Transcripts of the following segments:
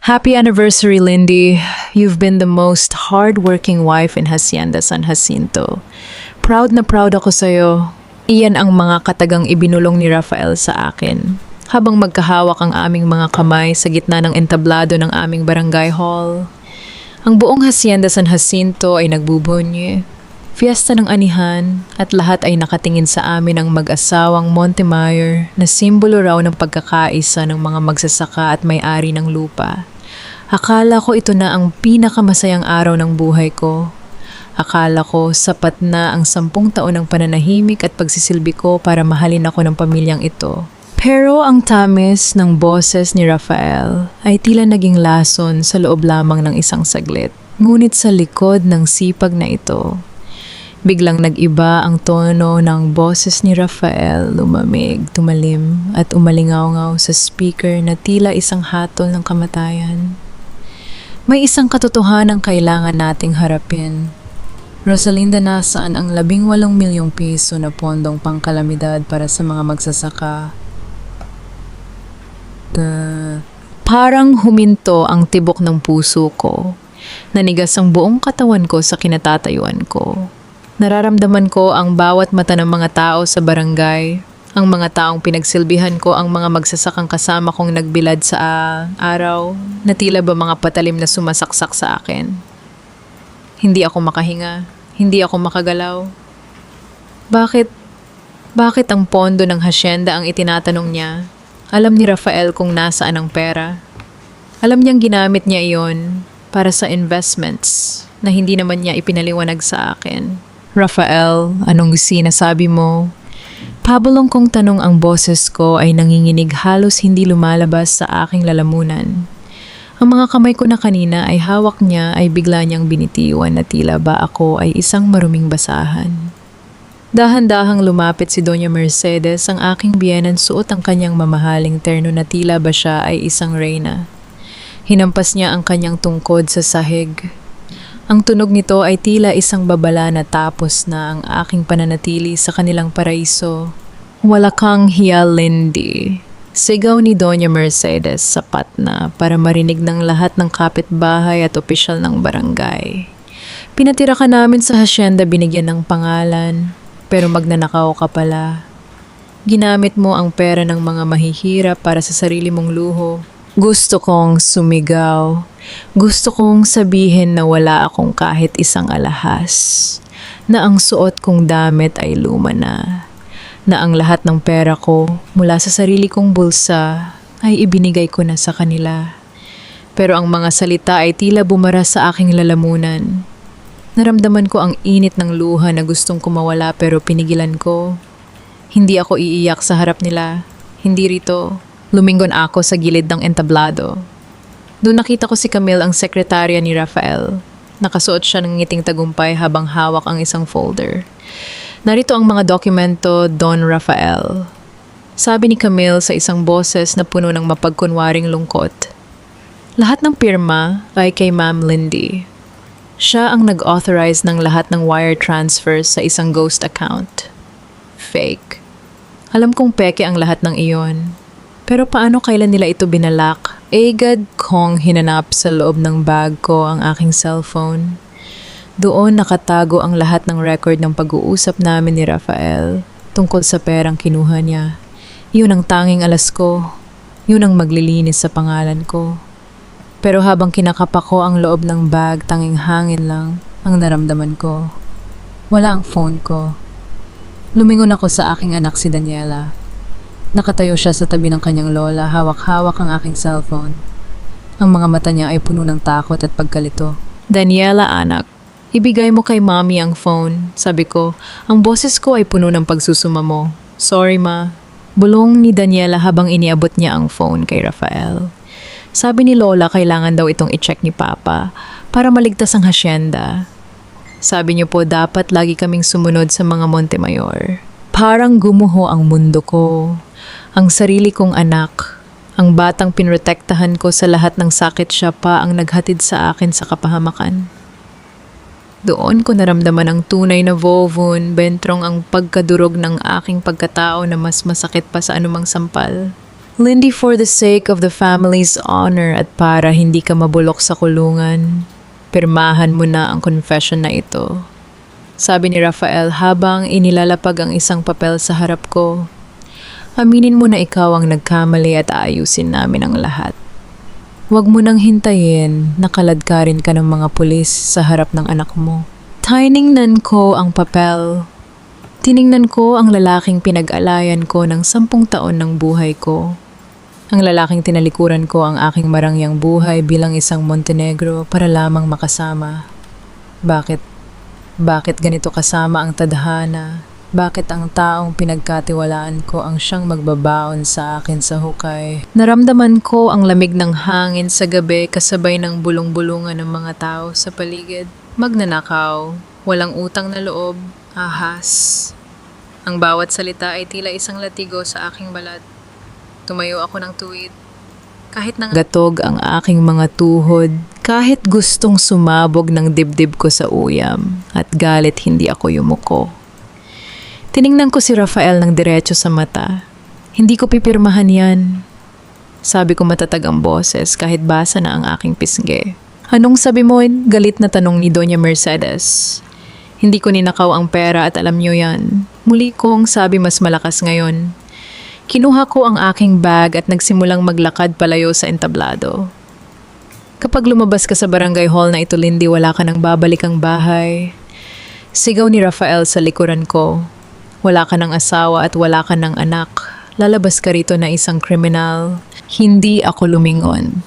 Happy anniversary, Lindy. You've been the most hardworking wife in Hacienda San Jacinto. Proud na proud ako sa'yo. Iyan ang mga katagang ibinulong ni Rafael sa akin. Habang magkahawak ang aming mga kamay sa gitna ng entablado ng aming barangay hall. Ang buong Hacienda San Jacinto ay nagbubunye. Fiesta ng anihan at lahat ay nakatingin sa amin ang mag-asawang Montemayor na simbolo raw ng pagkakaisa ng mga magsasaka at may-ari ng lupa. Akala ko ito na ang pinakamasayang araw ng buhay ko. Akala ko sapat na ang 10 taon ng pananahimik at pagsisilbi ko para mahalin ako ng pamilyang ito. Pero ang tamis ng boses ni Rafael ay tila naging lason sa loob lamang ng isang saglit. Ngunit sa likod ng sipag na ito, biglang nag-iba ang tono ng boses ni Rafael, lumamig, tumalim at umalingaw-ngaw sa speaker na tila isang hatol ng kamatayan. May isang katotohanan kailangan nating harapin. Rosalinda, nasaan ang 18 milyong piso na pondong pangkalamidad para sa mga magsasaka? Parang huminto ang tibok ng puso ko. Nanigas ang buong katawan ko sa kinatatayuan ko. Nararamdaman ko ang bawat mata ng mga tao sa barangay, ang mga taong pinagsilbihan ko, ang mga magsasakang kasama kong nagbilad sa araw, na tila ba mga patalim na sumasaksak sa akin. Hindi ako makahinga, hindi ako makagalaw. Bakit ang pondo ng hasyenda ang itinatanong niya? Alam ni Rafael kung nasaan ang pera. Alam niyang ginamit niya iyon para sa investments na hindi naman niya ipinaliwanag sa akin. Rafael, anong sinasabi mo? Pabulong kong tanong, ang boses ko ay nanginginig, halos hindi lumalabas sa aking lalamunan. Ang mga kamay ko na kanina ay hawak niya ay bigla niyang binitiwan na tila ba ako ay isang maruming basahan. Dahan-dahang lumapit si Doña Mercedes, ang aking biyenan, suot ang kanyang mamahaling terno na tila ba siya ay isang reyna. Hinampas niya ang kanyang tungkod sa sahig. Ang tunog nito ay tila isang babala na tapos na ang aking pananatili sa kanilang paraiso. Wala kang hiya, Lindy. Sigaw ni Doña Mercedes, sapat na para marinig ng lahat ng kapitbahay at opisyal ng barangay. Pinatira ka namin sa hasyenda, binigyan ng pangalan, pero magnanakaw ka pala. Ginamit mo ang pera ng mga mahihirap para sa sarili mong luho. Gusto kong sumigaw. Gusto kong sabihin na wala akong kahit isang alahas. Na ang suot kong damit ay luma na. Na ang lahat ng pera ko mula sa sarili kong bulsa ay ibinigay ko na sa kanila. Pero ang mga salita ay tila bumara sa aking lalamunan. Naramdaman ko ang init ng luha na gustong kumawala pero pinigilan ko. Hindi ako iiyak sa harap nila. Hindi rito. Lumingon ako sa gilid ng entablado. Doon nakita ko si Camille, ang sekretarya ni Rafael. Nakasuot siya ng ngiting tagumpay habang hawak ang isang folder. Narito ang mga dokumento, Don Rafael. Sabi ni Camille sa isang boses na puno ng mapagkunwaring lungkot. Lahat ng pirma ay kay Ma'am Lindy. Siya ang nag-authorize ng lahat ng wire transfers sa isang ghost account. Fake. Alam kong peke ang lahat ng iyon. Pero paano kailan nila ito binalak? Agad kong hinanap sa loob ng bag ko ang aking cellphone. Doon nakatago ang lahat ng record ng pag-uusap namin ni Rafael tungkol sa perang kinuha niya. Yun ang tanging alas ko. Yun ang maglilinis sa pangalan ko. Pero habang kinakapa ko ang loob ng bag, tanging hangin lang ang naramdaman ko. Wala ang phone ko. Lumingon ako sa aking anak, si Daniela. Nakatayo siya sa tabi ng kanyang lola, hawak-hawak ang aking cellphone. Ang mga mata niya ay puno ng takot at pagkalito. Daniela, anak, ibigay mo kay mommy ang phone, sabi ko. Ang boses ko ay puno ng pagsusuma mo. Sorry, ma. Bulong ni Daniela habang iniabot niya ang phone kay Rafael. Sabi ni Lola, kailangan daw itong i-check ni Papa para maligtas ang hasyenda. Sabi niyo po dapat lagi kaming sumunod sa mga Montemayor. Parang gumuho ang mundo ko. Ang sarili kong anak, ang batang pinrotektahan ko sa lahat ng sakit, siya pa ang naghatid sa akin sa kapahamakan. Doon ko naramdaman ang tunay na vovun, bentrong ang pagkadurog ng aking pagkatao na mas masakit pa sa anumang sampal. Lindy, for the sake of the family's honor at para hindi ka mabulok sa kulungan, pirmahan mo na ang confession na ito. Sabi ni Rafael habang inilalapag ang isang papel sa harap ko. Aminin mo na ikaw ang nagkamali at aayusin namin ang lahat. Huwag mo nang hintayin na kaladkarin ka ng mga pulis sa harap ng anak mo. Tiningnan ko ang papel. Tiningnan ko ang lalaking pinag-alayan ko ng 10 taon ng buhay ko. Ang lalaking tinalikuran ko ang aking marangyang buhay bilang isang Montenegro para lamang makasama. Bakit? Bakit ganito kasama ang tadhana? Bakit ang taong pinagkatiwalaan ko ang siyang magbabaon sa akin sa hukay? Naramdaman ko ang lamig ng hangin sa gabi kasabay ng bulong-bulungan ng mga tao sa paligid. Magnanakaw, walang utang na loob, ahas. Ang bawat salita ay tila isang latigo sa aking balat. Tumayo ako ng tuwid. Kahit gatog ang aking mga tuhod, kahit gustong sumabog ng dibdib ko sa uyam, at galit hindi ako yumuko. Tiningnan ko si Rafael ng diretso sa mata. Hindi ko pipirmahan yan. Sabi ko matatag ang boses kahit basa na ang aking pisngi. Anong sabi mo? Galit na tanong ni Doña Mercedes. Hindi ko ninakaw ang pera at alam niyo yan. Muli kong sabi mas malakas ngayon. Kinuha ko ang aking bag at nagsimulang maglakad palayo sa entablado. Kapag lumabas ka sa barangay hall na ito, Lindy, wala ka nang babalikang bahay. Sigaw ni Rafael sa likuran ko. Wala ka ng asawa at wala ka ng anak. Lalabas ka rito na isang kriminal. Hindi ako lumingon.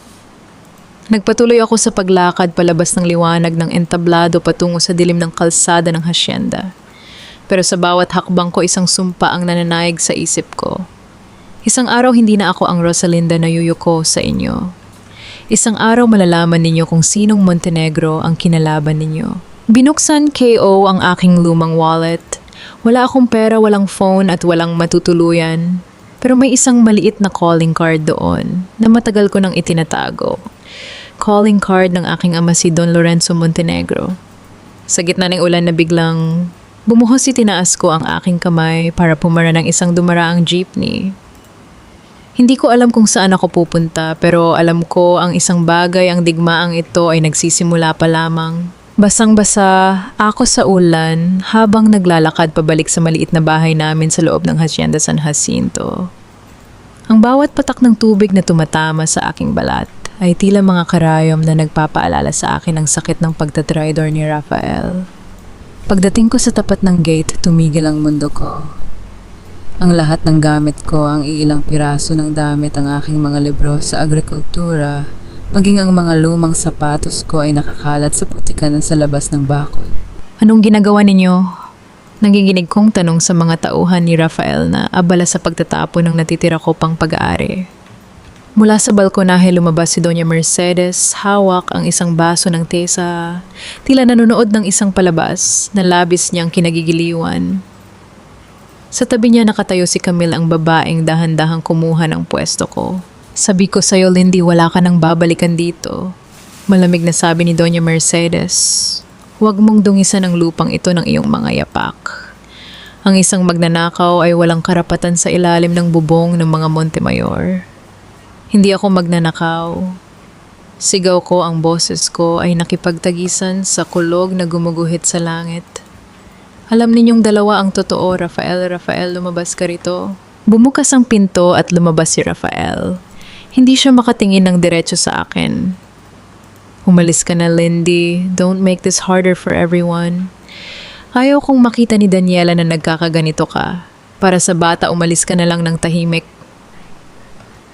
Nagpatuloy ako sa paglakad palabas ng liwanag ng entablado patungo sa dilim ng kalsada ng hasyenda. Pero sa bawat hakbang ko isang sumpa ang nananaig sa isip ko. Isang araw hindi na ako ang Rosalinda na yuyuko sa inyo. Isang araw malalaman ninyo kung sinong Montenegro ang kinalaban ninyo. Binuksan KO ang aking lumang wallet. Wala akong pera, walang phone at walang matutuluyan. Pero may isang maliit na calling card doon na matagal ko nang itinatago. Calling card ng aking ama si Don Lorenzo Montenegro. Sa gitna ng ulan na biglang bumuhos itinaas ko ang aking kamay para pumara ng isang dumaraang jeepney. Hindi ko alam kung saan ako pupunta pero alam ko ang isang bagay ang digmaang ito ay nagsisimula pa lamang. Basang-basa ako sa ulan habang naglalakad pabalik sa maliit na bahay namin sa loob ng Hacienda San Jacinto. Ang bawat patak ng tubig na tumatama sa aking balat ay tila mga karayom na nagpapaalala sa akin ng sakit ng pagtatridor ni Rafael. Pagdating ko sa tapat ng gate, tumigil ang mundo ko. Ang lahat ng gamit ko, ang ilang piraso ng damit, ang aking mga libro sa agrikultura, maging ang mga lumang sapatos ko ay nakakalat sa putikanan sa labas ng bakod. Anong ginagawa ninyo? Nanginginig kong tanong sa mga tauhan ni Rafael na abala sa pagtatapon ng natitira ko pang pag-aari. Mula sa balkonahe lumabas si Doña Mercedes, hawak ang isang baso ng tesa, tila nanonood ng isang palabas na labis niyang kinagigiliwan. Sa tabi niya nakatayo si Camille, ang babaeng dahan-dahang kumuha ng pwesto ko. Sabi ko sa'yo, Lindy, wala ka nang babalikan dito. Malamig na sabi ni Doña Mercedes. Huwag mong dungisan ang lupang ito ng iyong mga yapak. Ang isang magnanakaw ay walang karapatan sa ilalim ng bubong ng mga Montemayor. Hindi ako magnanakaw. Sigaw ko, ang boses ko ay nakipagtagisan sa kulog na gumuguhit sa langit. Alam ninyong dalawa ang totoo, Rafael, lumabas ka rito. Bumukas ang pinto at lumabas si Rafael. Hindi siya makatingin ng diretso sa akin. Umalis ka na, Lindy. Don't make this harder for everyone. Ayaw kong makita ni Daniela na nagkakaganito ka. Para sa bata, umalis ka na lang ng tahimik.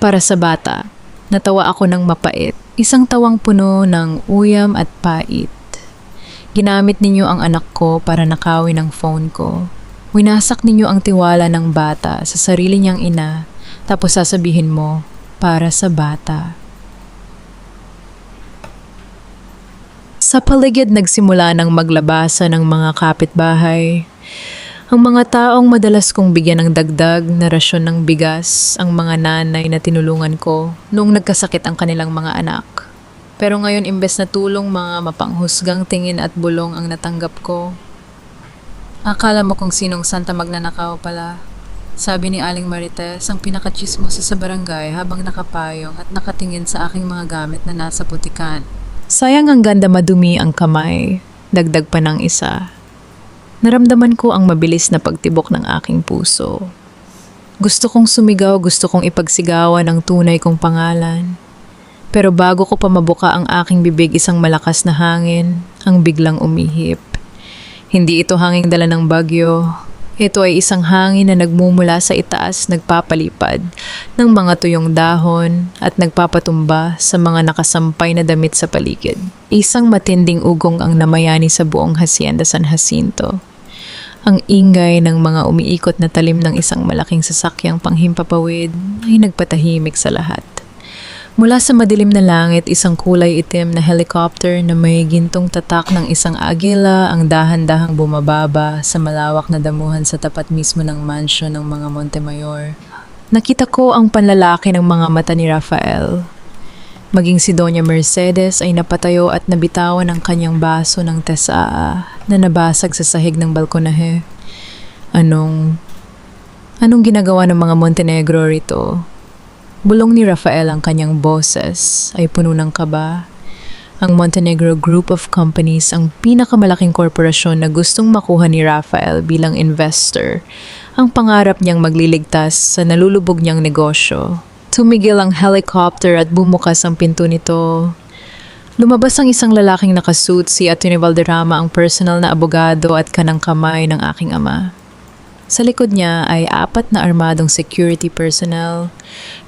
Para sa bata, natawa ako ng mapait. Isang tawang puno ng uyam at pait. Ginamit ninyo ang anak ko para nakawin ang phone ko. Winasak ninyo ang tiwala ng bata sa sarili niyang ina, tapos sasabihin mo, para sa bata. Sa paligid nagsimula ng maglabasa ng mga kapitbahay. Ang mga taong madalas kong bigyan ng dagdag na rasyon ng bigas, ang mga nanay na tinulungan ko noong nagkasakit ang kanilang mga anak. Pero ngayon imbes na tulong, mga mapanghusgang tingin at bulong ang natanggap ko. Akala mo kung sinong santa magnanakaw pala. Sabi ni Aling Marites, ang pinakachismosa sa barangay habang nakapayong at nakatingin sa aking mga gamit na nasa putikan. Sayang ang ganda madumi ang kamay, dagdag pa ng isa. Naramdaman ko ang mabilis na pagtibok ng aking puso. Gusto kong sumigaw, gusto kong ipagsigawan ang tunay kong pangalan. Pero bago ko pa mabuka ang aking bibig, isang malakas na hangin ang biglang umihip. Hindi ito hanging dala ng bagyo. Ito ay isang hangin na nagmumula sa itaas, nagpapalipad ng mga tuyong dahon at nagpapatumba sa mga nakasampay na damit sa paligid. Isang matinding ugong ang namayani sa buong Hacienda San Jacinto. Ang ingay ng mga umiikot na talim ng isang malaking sasakyang panghimpapawid ay nagpatahimik sa lahat. Mula sa madilim na langit, isang kulay itim na helicopter na may gintong tatak ng isang agila ang dahan-dahang bumababa sa malawak na damuhan sa tapat mismo ng mansyon ng mga Montemayor. Nakita ko ang panlalaki ng mga mata ni Rafael. Maging si Doña Mercedes ay napatayo at nabitawan ang kanyang baso ng tesaa na nabasag sa sahig ng balkonahe. Anong ginagawa ng mga Montenegro rito? Bulong ni Rafael ang kanyang boses ay puno ng kaba. Ang Montenegro Group of Companies ang pinakamalaking korporasyon na gustong makuha ni Rafael bilang investor. Ang pangarap niyang magliligtas sa nalulubog niyang negosyo. Tumigil ang helicopter at bumukas ang pinto nito. Lumabas ang isang lalaking nakasuit, si Atty. Valderrama, ang personal na abogado at kanang kamay ng aking ama. Sa likod niya ay 4 na armadong security personnel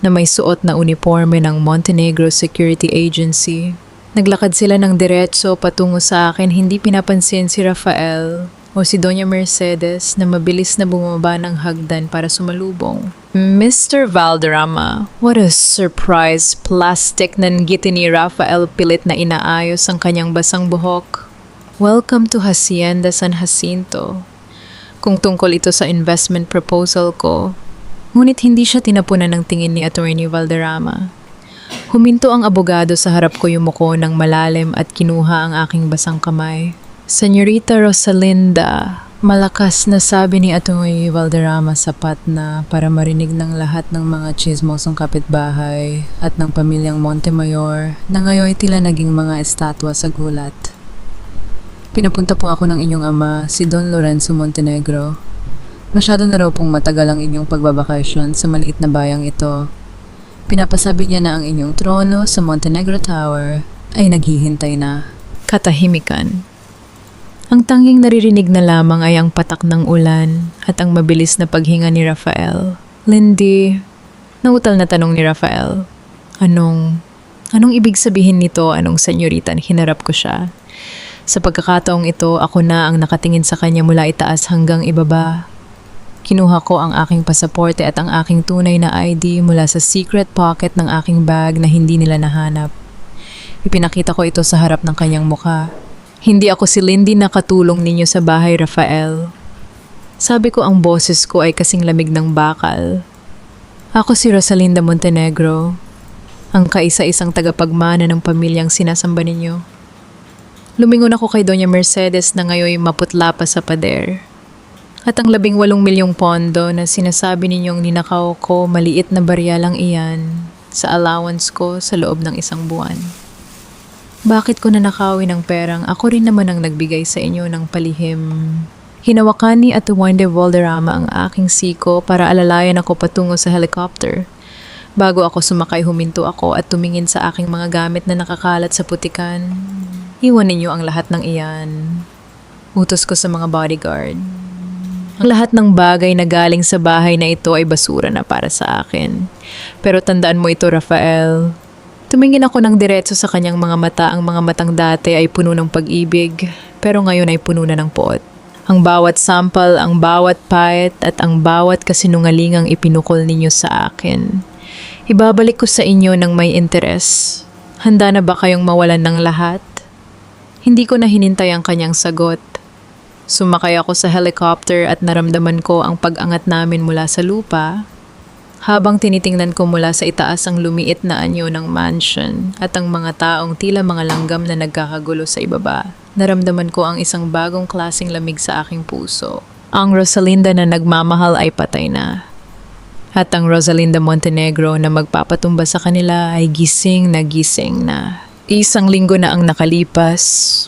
na may suot na uniforme ng Montenegro Security Agency. Naglakad sila ng diretso patungo sa akin, hindi pinapansin si Rafael o si Doña Mercedes na mabilis na bumaba ng hagdan para sumalubong. Mr. Valderrama, what a surprise! Plastic na ngiti ni Rafael, pilit na inaayos ang kanyang basang buhok. Welcome to Hacienda San Jacinto. Kung tungkol ito sa investment proposal ko, ngunit hindi siya tinapunan ng tingin ni Atty. Valderrama. Huminto ang abogado sa harap ko, yumuko ng malalim at kinuha ang aking basang kamay. Señorita Rosalinda, malakas na sabi ni Atty. Valderrama, sapat na para marinig ng lahat ng mga chismosong kapitbahay at ng pamilyang Montemayor na ngayon tila naging mga estatwa sa gulat. Pinapunta po ako ng inyong ama, si Don Lorenzo Montenegro. Masyado na raw pong matagal ang inyong pagbabakasyon sa maliit na bayang ito. Pinapasabi niya na ang inyong trono sa Montenegro Tower ay naghihintay na. Katahimikan. Ang tanging naririnig na lamang ay ang patak ng ulan at ang mabilis na paghinga ni Rafael. Lindy, nautal na tanong ni Rafael. Anong ibig sabihin nito? Anong senyorita? Hinarap ko siya. Sa pagkakataong ito, ako na ang nakatingin sa kanya mula itaas hanggang ibaba. Kinuha ko ang aking pasaporte at ang aking tunay na ID mula sa secret pocket ng aking bag na hindi nila nahanap. Ipinakita ko ito sa harap ng kanyang mukha. Hindi ako si Lindy na katulong ninyo sa bahay, Rafael. Sabi ko, ang boses ko ay kasing lamig ng bakal. Ako si Rosalinda Montenegro, ang kaisa-isang tagapagmana ng pamilyang sinasamba ninyo. Lumingon ako kay Doña Mercedes na ngayon maputla pa sa pader. At ang 18 milyong pondo na sinasabi ninyong ninakaw ko, maliit na barya lang iyan sa allowance ko sa loob ng 1 buwan. Bakit ko nanakawin ang perang? Ako rin naman ang nagbigay sa inyo ng palihim. Hinawakan ni Atty. Valderrama ang aking siko para alalayan ako patungo sa helicopter. Bago ako sumakay, huminto ako at tumingin sa aking mga gamit na nakakalat sa putikan. Iwan ninyo ang lahat ng iyan. Utos ko sa mga bodyguard. Ang lahat ng bagay na galing sa bahay na ito ay basura na para sa akin. Pero tandaan mo ito, Rafael. Tumingin ako ng diretso sa kanyang mga mata. Ang mga matang dati ay puno ng pag-ibig, pero ngayon ay puno na ng poot. Ang bawat sample, ang bawat pahit at ang bawat kasinungalingang ipinukol ninyo sa akin. Ibabalik ko sa inyo ng may interes. Handa na ba kayong mawalan ng lahat? Hindi ko na hinintay ang kanyang sagot. Sumakay ako sa helicopter at naramdaman ko ang pag-angat namin mula sa lupa, habang tinitingnan ko mula sa itaas ang lumiit na anyo ng mansion at ang mga taong tila mga langgam na nagkakagulo sa ibaba. Naramdaman ko ang isang bagong klaseng lamig sa aking puso. Ang Rosalinda na nagmamahal ay patay na. At ang Rosalinda Montenegro na magpapatumba sa kanila ay gising na. Isang linggo na ang nakalipas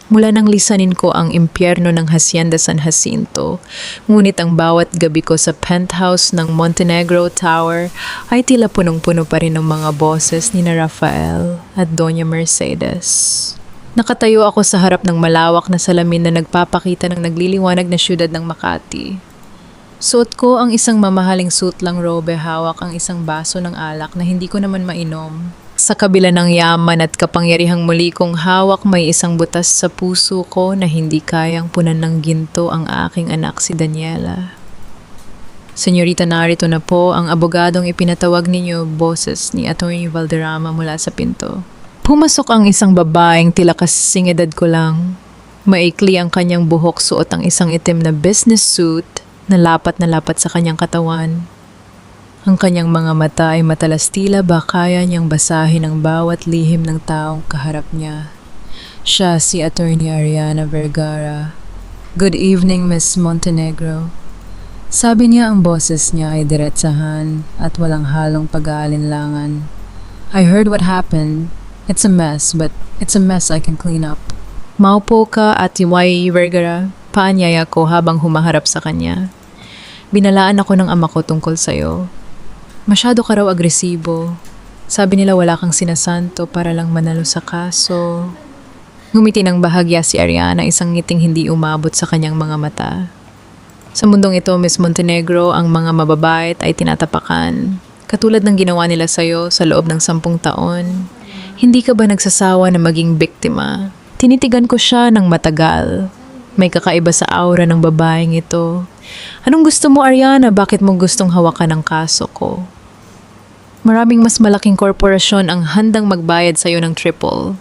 mula nang lisanin ko ang impyerno ng Hacienda San Jacinto. Ngunit ang bawat gabi ko sa penthouse ng Montenegro Tower ay tila punong-puno pa rin ng mga boses ni na Rafael at Doña Mercedes. Nakatayo ako sa harap ng malawak na salamin na nagpapakita ng nagliliwanag na siyudad ng Makati. Suot ko ang isang mamahaling sutlang robe, hawak ang isang baso ng alak na hindi ko naman mainom. Sa kabila ng yaman at kapangyarihang muli kong hawak, may isang butas sa puso ko na hindi kayang punan ng ginto ang aking anak si Daniela. Senyorita, narito na po ang abogadong ipinatawag ninyo, boses ni Atty. Valderrama mula sa pinto. Pumasok ang isang babaeng tila kasing edad ko lang. Maikli ang kanyang buhok, suot ang isang itim na business suit na lapat sa kanyang katawan. Ang kanyang mga mata ay matalas, tila ba kaya niyang basahin ang bawat lihim ng taong kaharap niya. Siya si Attorney Ariana Vergara. Good evening, Miss Montenegro. Sabi niya, ang boses niya ay diretsahan at walang halong pag-aalinlangan. I heard what happened. It's a mess, but it's a mess I can clean up. Maupo ka, Ate Vergara, paanyaya ko habang humaharap sa kanya. Binalaan ako ng ama ko tungkol sa'yo. Masyado ka raw agresibo. Sabi nila wala kang sinasanto para lang manalo sa kaso. Ngumiti ng bahagya si Ariana, isang ngiting hindi umabot sa kanyang mga mata. Sa mundong ito, Miss Montenegro, ang mga mababait ay tinatapakan. Katulad ng ginawa nila sa'yo sa loob ng 10 taon. Hindi ka ba nagsasawa na maging biktima? Tinitigan ko siya ng matagal. May kakaiba sa aura ng babaeng ito. Anong gusto mo, Ariana? Bakit mo gustong hawakan ang kaso ko? Maraming mas malaking korporasyon ang handang magbayad sa'yo ng triple.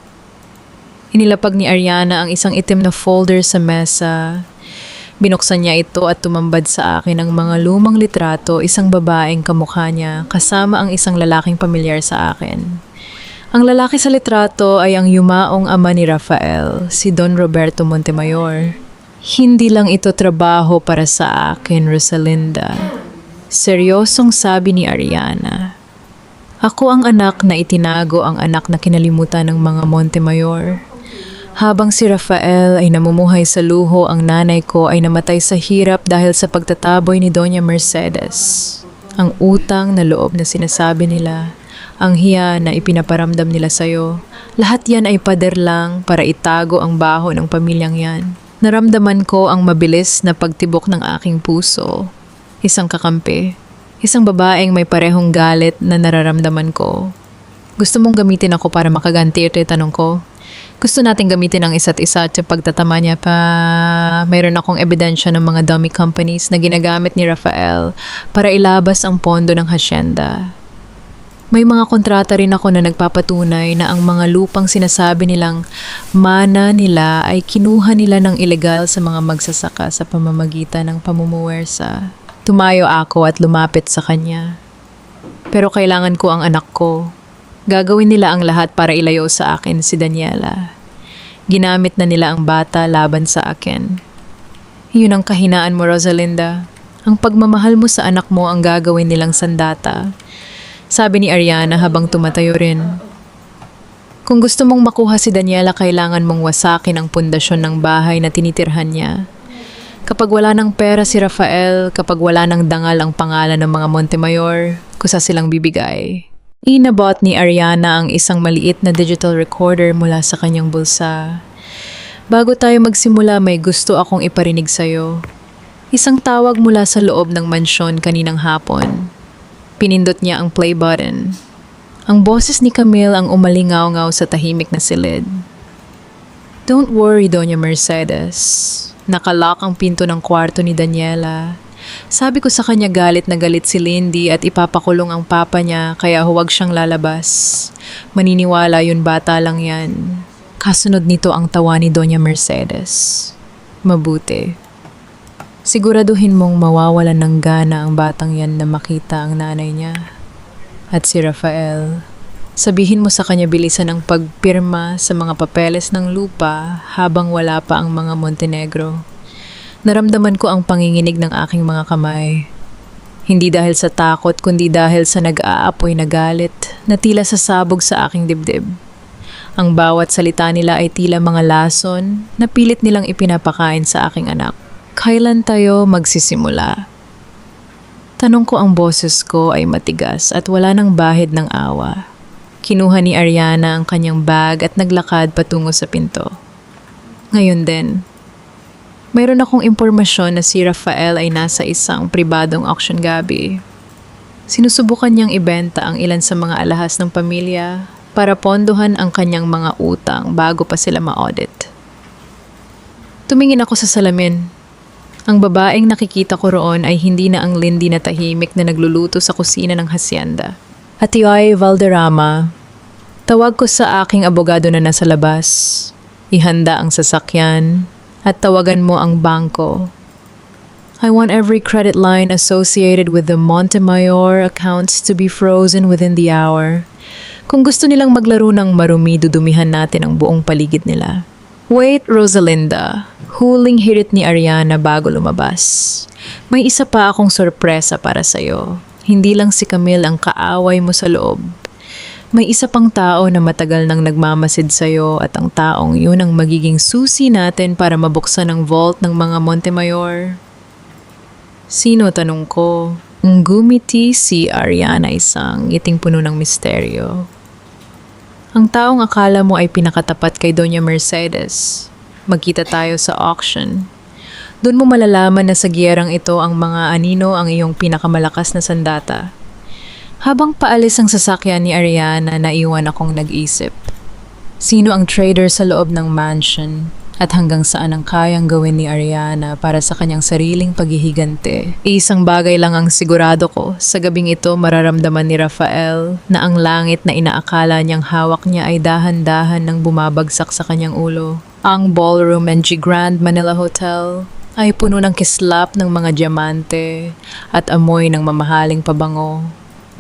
Inilapag ni Ariana ang isang itim na folder sa mesa. Binuksan niya ito at tumambad sa akin ang mga lumang litrato, isang babaeng kamukha niya kasama ang isang lalaking pamilyar sa akin. Ang lalaki sa litrato ay ang yumaong ama ni Rafael, si Don Roberto Montemayor. Hindi lang ito trabaho para sa akin, Rosalinda. Seryosong sabi ni Ariana. Ako ang anak na itinago, ang anak na kinalimutan ng mga Montemayor. Habang si Rafael ay namumuhay sa luho, ang nanay ko ay namatay sa hirap dahil sa pagtataboy ni Doña Mercedes. Ang utang na loob na sinasabi nila, ang hiya na ipinaparamdam nila sa'yo, lahat yan ay pader lang para itago ang baho ng pamilyang yan. Naramdaman ko ang mabilis na pagtibok ng aking puso. Isang kakampi, isang babaeng may parehong galit na nararamdaman ko. Gusto mong gamitin ako para makaganti, tanong ko. Gusto natin gamitin ang isa't isa at sa pagtatama niya pa. Mayroon akong ebidensya ng mga dummy companies na ginagamit ni Rafael para ilabas ang pondo ng hacienda. May mga kontrata rin ako na nagpapatunay na ang mga lupang sinasabi nilang mana nila ay kinuha nila ng ilegal sa mga magsasaka sa pamamagitan ng pamumuwersa. Tumayo ako at lumapit sa kanya. Pero kailangan ko ang anak ko. Gagawin nila ang lahat para ilayo sa akin si Daniela. Ginamit na nila ang bata laban sa akin. Yun ang kahinaan mo, Rosalinda. Ang pagmamahal mo sa anak mo ang gagawin nilang sandata. Sabi ni Ariana habang tumatayo rin. Kung gusto mong makuha si Daniela, kailangan mong wasakin ang pundasyon ng bahay na tinitirhan niya. Kapag wala ng pera si Rafael, kapag wala ng dangal ang pangalan ng mga Montemayor, kusa silang bibigay. Inabot ni Ariana ang isang maliit na digital recorder mula sa kanyang bulsa. Bago tayo magsimula, may gusto akong iparinig sa'yo. Isang tawag mula sa loob ng mansyon kaninang hapon. Pinindot niya ang play button. Ang boses ni Camille ang umalingaw-ngaw sa tahimik na silid. Don't worry, Doña Mercedes. Nakalock ang pinto ng kwarto ni Daniela. Sabi ko sa kanya galit na galit si Lindy at ipapakulong ang papa niya kaya huwag siyang lalabas. Maniniwala yun, bata lang yan. Kasunod nito ang tawa ni Doña Mercedes. Mabuti. Siguraduhin mong mawawalan ng gana ang batang yan na makita ang nanay niya. At si Rafael, sabihin mo sa kanya bilisan ang pagpirma sa mga papeles ng lupa habang wala pa ang mga Montenegro. Naramdaman ko ang panginginig ng aking mga kamay. Hindi dahil sa takot, kundi dahil sa nag-aapoy na galit na tila sasabog sa aking dibdib. Ang bawat salita nila ay tila mga lason na pilit nilang ipinapakain sa aking anak. Kailan tayo magsisimula? Tanong ko, ang boses ko ay matigas at wala nang bahid ng awa. Kinuha ni Ariana ang kanyang bag at naglakad patungo sa pinto. Ngayon din, mayroon akong impormasyon na si Rafael ay nasa isang pribadong auction gabi. Sinusubukan niyang ibenta ang ilan sa mga alahas ng pamilya para pondohan ang kanyang mga utang bago pa sila ma-audit. Tumingin ako sa salamin. Ang babaeng nakikita ko roon ay hindi na ang Lindy na tahimik na nagluluto sa kusina ng hacienda. Atiay Valderrama, tawag ko sa aking abogado na nasa labas. Ihanda ang sasakyan at tawagan mo ang bangko. I want every credit line associated with the Montemayor accounts to be frozen within the hour. Kung gusto nilang maglaro ng marumi, dudumihan natin ang buong paligid nila. Wait, Rosalinda. Huling hirit ni Ariana bago lumabas. May isa pa akong sorpresa para sa'yo. Hindi lang si Camille ang kaaway mo sa loob. May isa pang tao na matagal nang nagmamasid sa'yo at ang taong yun ang magiging susi natin para mabuksan ang vault ng mga Montemayor. Sino, tanong ko? Ngumiti si Ariana, isang ngiting puno ng misteryo. Ang taong akala mo ay pinakatapat kay Doña Mercedes. Magkita tayo sa auction. Doon mo malalaman na sa giyerang ito ang mga anino ang iyong pinakamalakas na sandata. Habang paalis ang sasakyan ni Ariana, naiwan akong nag-isip. Sino ang trader sa loob ng mansion at hanggang saan ang kayang gawin ni Ariana para sa kanyang sariling paghihigante? Isang bagay lang ang sigurado ko, sa gabing ito mararamdaman ni Rafael na ang langit na inaakala niyang hawak niya ay dahan-dahan nang bumabagsak sa kanyang ulo. Ang Ballroom NG Grand Manila Hotel ay puno ng kislap ng mga diamante at amoy ng mamahaling pabango.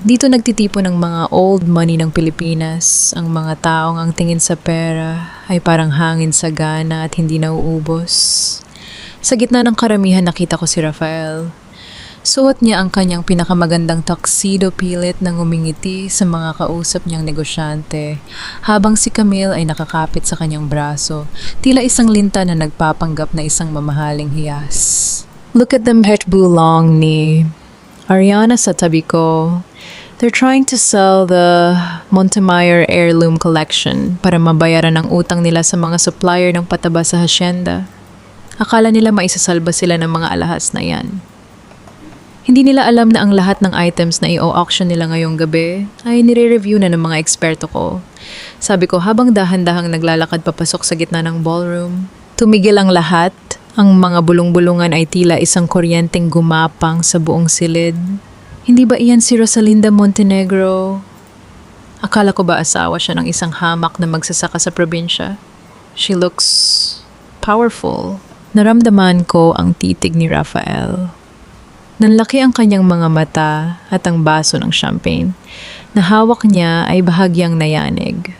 Dito nagtitipon ng mga old money ng Pilipinas. Ang mga taong ang tingin sa pera ay parang hangin sa gana at hindi nauubos. Sa gitna ng karamihan nakita ko si Rafael. Suot niya ang kanyang pinakamagandang tuxedo, pilit na ngumingiti sa mga kausap niyang negosyante, habang si Camille ay nakakapit sa kanyang braso, tila isang linta na nagpapanggap na isang mamahaling hiyas. Look at them het bulong ni Ariana sa tabi ko. They're trying to sell the Montemayor Heirloom Collection para mabayaran ang utang nila sa mga supplier ng pataba sa hacienda. Akala nila maisasalba sila ng mga alahas na yan. Hindi nila alam na ang lahat ng items na i-auction nila ngayong gabi ay nire-review na ng mga eksperto ko. Sabi ko habang dahan-dahang naglalakad papasok sa gitna ng ballroom. Tumigil ang lahat. Ang mga bulong-bulungan ay tila isang kuryenteng gumapang sa buong silid. Hindi ba iyan si Rosalinda Montenegro? Akala ko ba asawa siya ng isang hamak na magsasaka sa probinsya? She looks powerful. Naramdaman ko ang titig ni Rafael. Nanlaki ang kanyang mga mata at ang baso ng champagne na hawak niya ay bahagyang nayanig.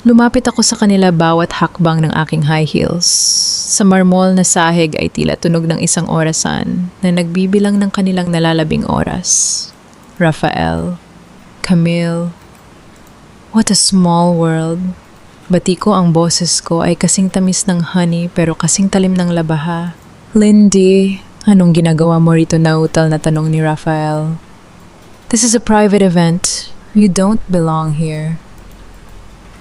Lumapit ako sa kanila bawat hakbang ng aking high heels. Sa marmol na sahig ay tila tunog ng isang orasan na nagbibilang ng kanilang nalalabing oras. Rafael, Camille, what a small world. Bati ko, ang boses ko ay kasing tamis ng honey pero kasing talim ng labaha. Lindy, anong ginagawa mo rito, nautal na tanong ni Rafael. This is a private event. You don't belong here.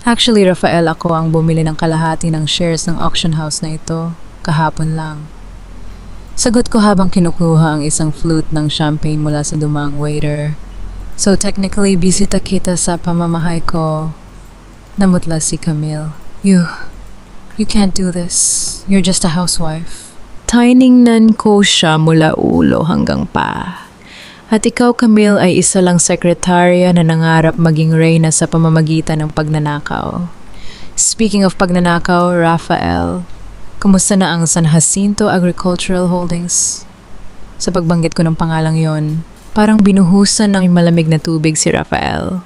Actually, Rafael, ako ang bumili ng kalahati ng shares ng auction house na ito kahapon lang. Sagot ko habang kinukuha ang isang flute ng champagne mula sa dumang waiter. So technically, bisita kita sa pamamahay ko. Namutla si Camille. You can't do this. You're just a housewife. Tiningnan ko siya mula ulo hanggang paa. At ikaw, Camille, ay isa lang sekretarya na nangarap maging reyna sa pamamagitan ng pagnanakaw. Speaking of pagnanakaw, Rafael, kumusta na ang San Jacinto Agricultural Holdings? Sa pagbanggit ko ng pangalang yon, parang binuhusan ng malamig na tubig si Rafael.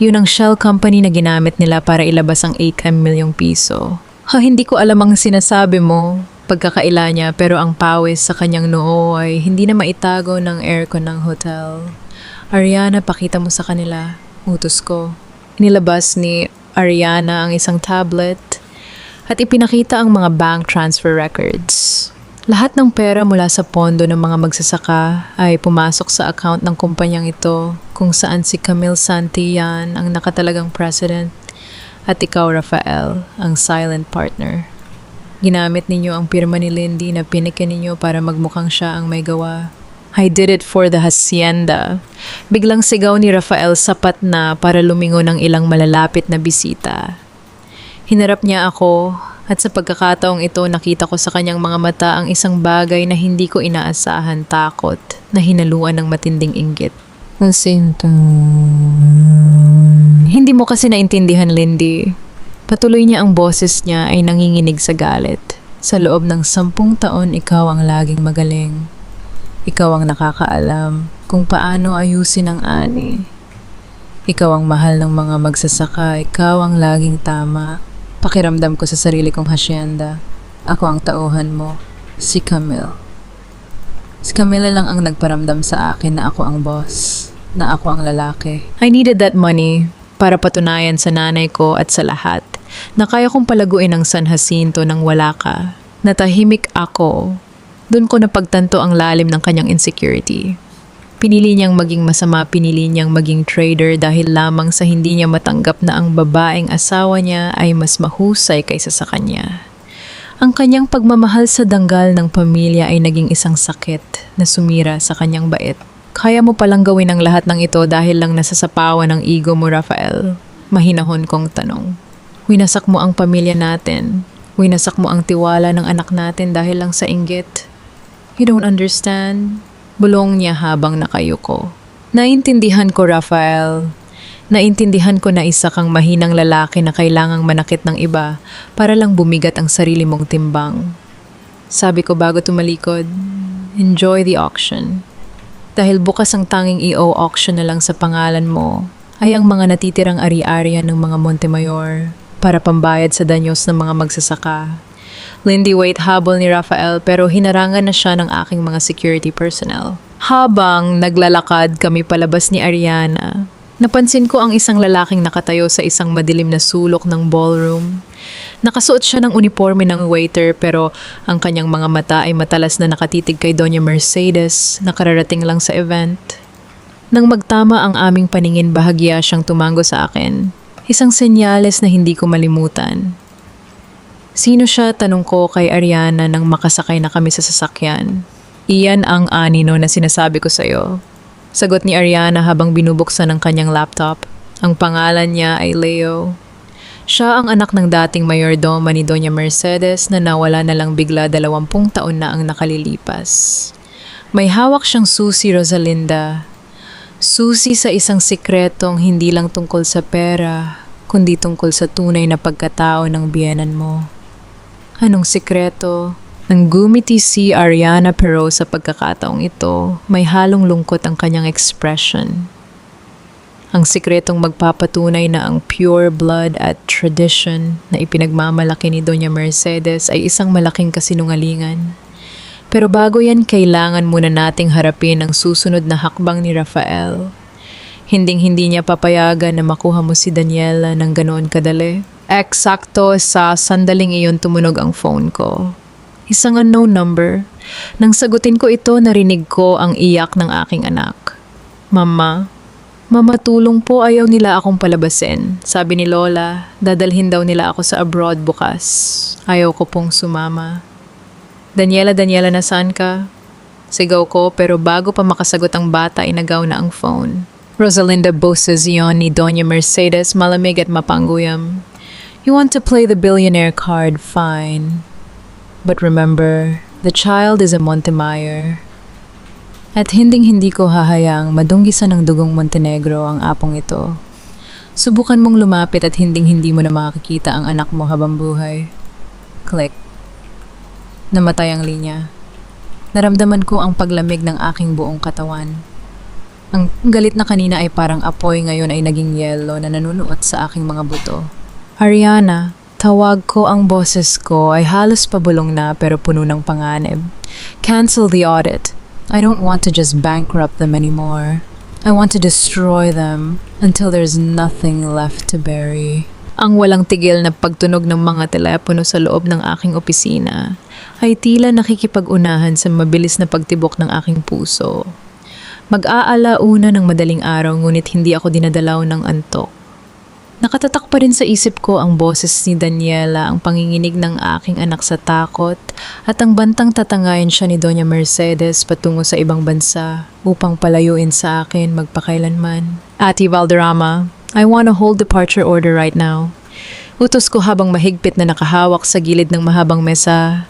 Yun ang shell company na ginamit nila para ilabas ang 8 milyong piso. Hindi ko alam ang sinasabi mo. pagkakaila niya pero ang pawis sa kanyang noo ay hindi na maitago ng aircon ng hotel. Ariana, pakita mo sa kanila. Utos ko. Inilabas ni Ariana ang isang tablet at ipinakita ang mga bank transfer records. Lahat ng pera mula sa pondo ng mga magsasaka ay pumasok sa account ng kumpanyang ito kung saan si Camille Santillan ang nakatalagang president at ikaw, Rafael, ang silent partner. Ginamit ninyo ang pirma ni Lindy na pinikin ninyo para magmukhang siya ang may gawa. I did it for the hacienda. Biglang sigaw ni Rafael sapat na para lumingon ng ilang malalapit na bisita. Hinarap niya ako at sa pagkakataong ito nakita ko sa kanyang mga mata ang isang bagay na hindi ko inaasahan, takot na hinaluan ng matinding inggit. Jacinto. Hindi mo kasi naintindihan, Lindy. Patuloy niya ang boses niya ay nanginginig sa galit. Sa loob ng 10 taon, ikaw ang laging magaling. Ikaw ang nakakaalam kung paano ayusin ang ani. Ikaw ang mahal ng mga magsasaka. Ikaw ang laging tama. Pakiramdam ko sa sarili kong hacienda. Ako ang tauhan mo. Si Camille. Si Camille lang ang nagparamdam sa akin na ako ang boss. Na ako ang lalaki. I needed that money para patunayan sa nanay ko at sa lahat na kaya kong palaguin ang San Jacinto nang wala ka. Natahimik ako. Doon ko napagtanto ang lalim ng kanyang insecurity. Pinili niyang maging masama, pinili niyang maging trader dahil lamang sa hindi niya matanggap na ang babaeng asawa niya ay mas mahusay kaysa sa kanya. Ang kanyang pagmamahal sa danggal ng pamilya ay naging isang sakit na sumira sa kanyang bait. Kaya mo palang gawin ang lahat ng ito dahil lang nasasapawan ng ego mo, Rafael. Mahinahon kong tanong. Winasak mo ang pamilya natin. Winasak mo ang tiwala ng anak natin dahil lang sa inggit. You don't understand? Bulong niya habang nakayuko. Naintindihan ko, Rafael. Naintindihan ko na isa kang mahinang lalaki na kailangang manakit ng iba para lang bumigat ang sarili mong timbang. Sabi ko bago tumalikod, enjoy the auction. Dahil bukas ang tanging i-auction na lang sa pangalan mo ay ang mga natitirang ari-arian ng mga Montemayor para pambayad sa danyos ng mga magsasaka. Lindy, wait, habol ni Rafael pero hinarangan na siya ng aking mga security personnel. Habang naglalakad kami palabas ni Ariana, napansin ko ang isang lalaking nakatayo sa isang madilim na sulok ng ballroom. Nakasuot siya ng uniforme ng waiter pero ang kanyang mga mata ay matalas na nakatitig kay Doña Mercedes na kararating lang sa event. Nang magtama ang aming paningin, bahagya siyang tumango sa akin. Isang senyales na hindi ko malimutan. Sino siya? Tanong ko kay Ariana nang makasakay na kami sa sasakyan. Iyan ang anino na sinasabi ko sa'yo. Sagot ni Ariana habang binubuksan ang kanyang laptop. Ang pangalan niya ay Leo. Siya ang anak ng dating mayordoma ni Doña Mercedes na nawala na lang bigla 20 taon na ang nakalilipas. May hawak siyang susi, Rosalinda. Susi sa isang sikretong hindi lang tungkol sa pera, kundi tungkol sa tunay na pagkatao ng biyenan mo. Anong sikreto? Nang gumiti si Ariana pero sa pagkakataong ito, may halong lungkot ang kanyang expression. Ang sikretong magpapatunay na ang pure blood at tradition na ipinagmamalaki ni Doña Mercedes ay isang malaking kasinungalingan. Pero bago yan, kailangan muna nating harapin ang susunod na hakbang ni Rafael. Hinding-hindi niya papayagan na makuha mo si Daniela ng ganoon kadali. Eksakto sa sandaling iyon tumunog ang phone ko. Isang unknown number. Nang sagutin ko ito, narinig ko ang iyak ng aking anak. Mama, tulong po, ayaw nila akong palabasin. Sabi ni Lola, dadalhin daw nila ako sa abroad bukas. Ayaw ko pong sumama. Daniela, nasaan ka? Sigaw ko pero bago pa makasagot ang bata, inagaw na ang phone. Rosalinda, boses iyon ni Doña Mercedes, malamig at mapangguyam. You want to play the billionaire card, fine. But remember, the child is a Montemayor. At hinding-hindi ko hahayaang madunggisan ng dugong Montenegro ang apong ito. Subukan mong lumapit at hinding-hindi mo na makikita ang anak mo habang buhay. Click. Namatay ang linya. Naramdaman ko ang paglamig ng aking buong katawan. Ang galit na kanina ay parang apoy, ngayon ay naging yelo na nanunuot sa aking mga buto. Ariana, Tawag ko ang boses ko ay halos pabulong na pero puno ng panganib. Cancel the audit. I don't want to just bankrupt them anymore. I want to destroy them until there's nothing left to bury. Ang walang tigil na pagtunog ng mga telepono sa loob ng aking opisina ay tila nakikipag-unahan sa mabilis na pagtibok ng aking puso. Mag-aalauna ng madaling araw ngunit hindi ako dinadalaw ng antok. Nakatatak pa rin sa isip ko ang boses ni Daniela, ang panginginig ng aking anak sa takot at ang bantang tatangayin siya ni Doña Mercedes patungo sa ibang bansa upang palayuin sa akin magpakailanman. Ate Valderrama, I want a whole departure order right now. Utos ko habang mahigpit na nakahawak sa gilid ng mahabang mesa.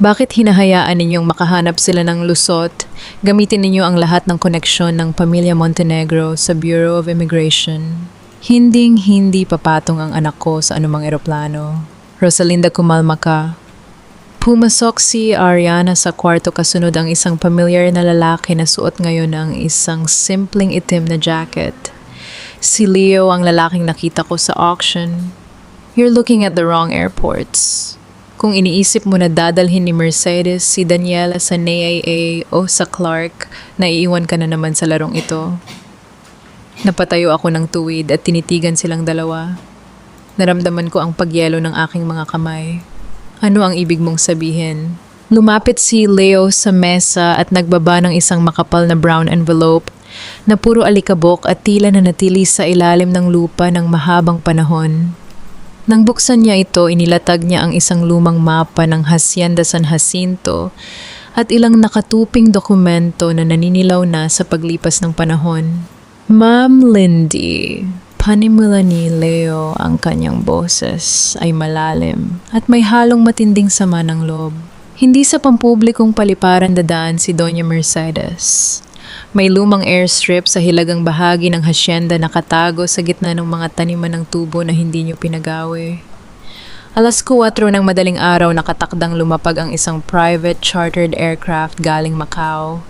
Bakit hinahayaan ninyong makahanap sila ng lusot? Gamitin ninyo ang lahat ng koneksyon ng Pamilya Montenegro sa Bureau of Immigration. Hinding-hindi papatong ang anak ko sa anumang eroplano. Rosalinda, kumalma ka. Pumasok si Ariana sa kwarto kasunod ang isang pamilyar na lalaki na suot ngayon ang isang simpleng itim na jacket. Si Leo ang lalaking nakita ko sa auction. You're looking at the wrong airports. Kung iniisip mo na dadalhin ni Mercedes si Daniela sa NAIA o sa Clark, naiiwan ka na naman sa larong ito. Napatayo ako ng tuwid at tinitigan silang dalawa. Naramdaman ko ang pagyelo ng aking mga kamay. Ano ang ibig mong sabihin? Lumapit si Leo sa mesa at nagbaba ng isang makapal na brown envelope na puro alikabok at tila na natili sa ilalim ng lupa ng mahabang panahon. Nang buksan niya ito, inilatag niya ang isang lumang mapa ng Hacienda San Jacinto at ilang nakatuping dokumento na naninilaw na sa paglipas ng panahon. Ma'am Lindy, panimula ni Leo ang kanyang boses ay malalim at may halong matinding sama ng loob. Hindi sa pampublikong paliparan dadaan si Doña Mercedes. May lumang airstrip sa hilagang bahagi ng hacienda na nakatago sa gitna ng mga taniman ng tubo na hindi niyo pinagawi. 4:00 ng madaling araw nakatakdang lumapag ang isang private chartered aircraft galing Macau.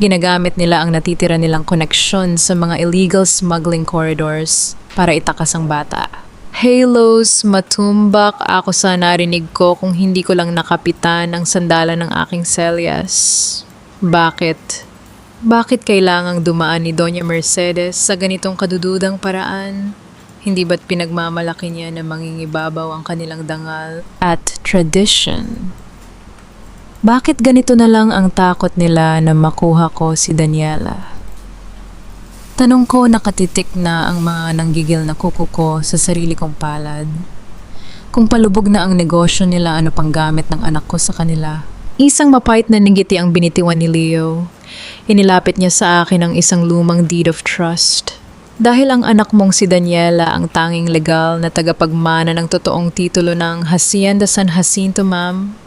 Ginagamit nila ang natitira nilang koneksyon sa mga illegal smuggling corridors para itakas ang bata. Halos, matumbak ako sa narinig ko kung hindi ko lang nakapitan ang sandalan ng aking selyas. Bakit? Bakit kailangang dumaan ni Doña Mercedes sa ganitong kadududang paraan? Hindi ba't pinagmamalaki niya na mangingibabaw ang kanilang dangal at tradition? Bakit ganito na lang ang takot nila na makuha ko si Daniela? Tanong ko, nakatitik na ang mga nanggigil na kuko ko sa sarili kong palad. Kung palubog na ang negosyo nila, ano pang gamit ng anak ko sa kanila? Isang mapait na ngiti ang binitiwan ni Leo. Inilapit niya sa akin ang isang lumang deed of trust. Dahil ang anak mong si Daniela ang tanging legal na tagapagmana ng totoong titulo ng Hacienda San Jacinto, ma'am.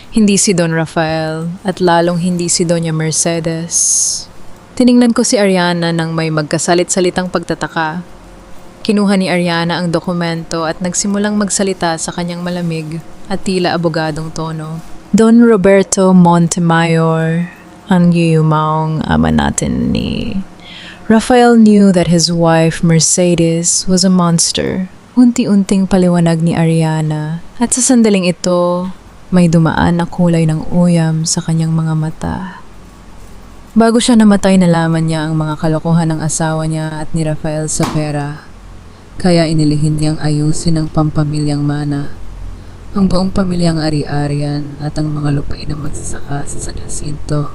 Hindi si Don Rafael at lalong hindi si Doña Mercedes. Tiningnan ko si Ariana nang may magkasalit-salitang pagtataka. Kinuha ni Ariana ang dokumento at nagsimulang magsalita sa kanyang malamig at tila abogadong tono. Don Roberto Montemayor, ang yuyumaong ama natin ni Rafael, knew that his wife Mercedes was a monster. Unti-unting paliwanag ni Ariana at sa sandaling ito, may dumaan na kulay ng uyam sa kanyang mga mata. Bago siya namatay, nalaman niya ang mga kalokohan ng asawa niya at ni Rafael sa pera. Kaya inilihin niyang ayusin ang pampamilyang mana. Ang buong pamilyang ari-arian at ang mga lupain ng magsasaka sa San Jacinto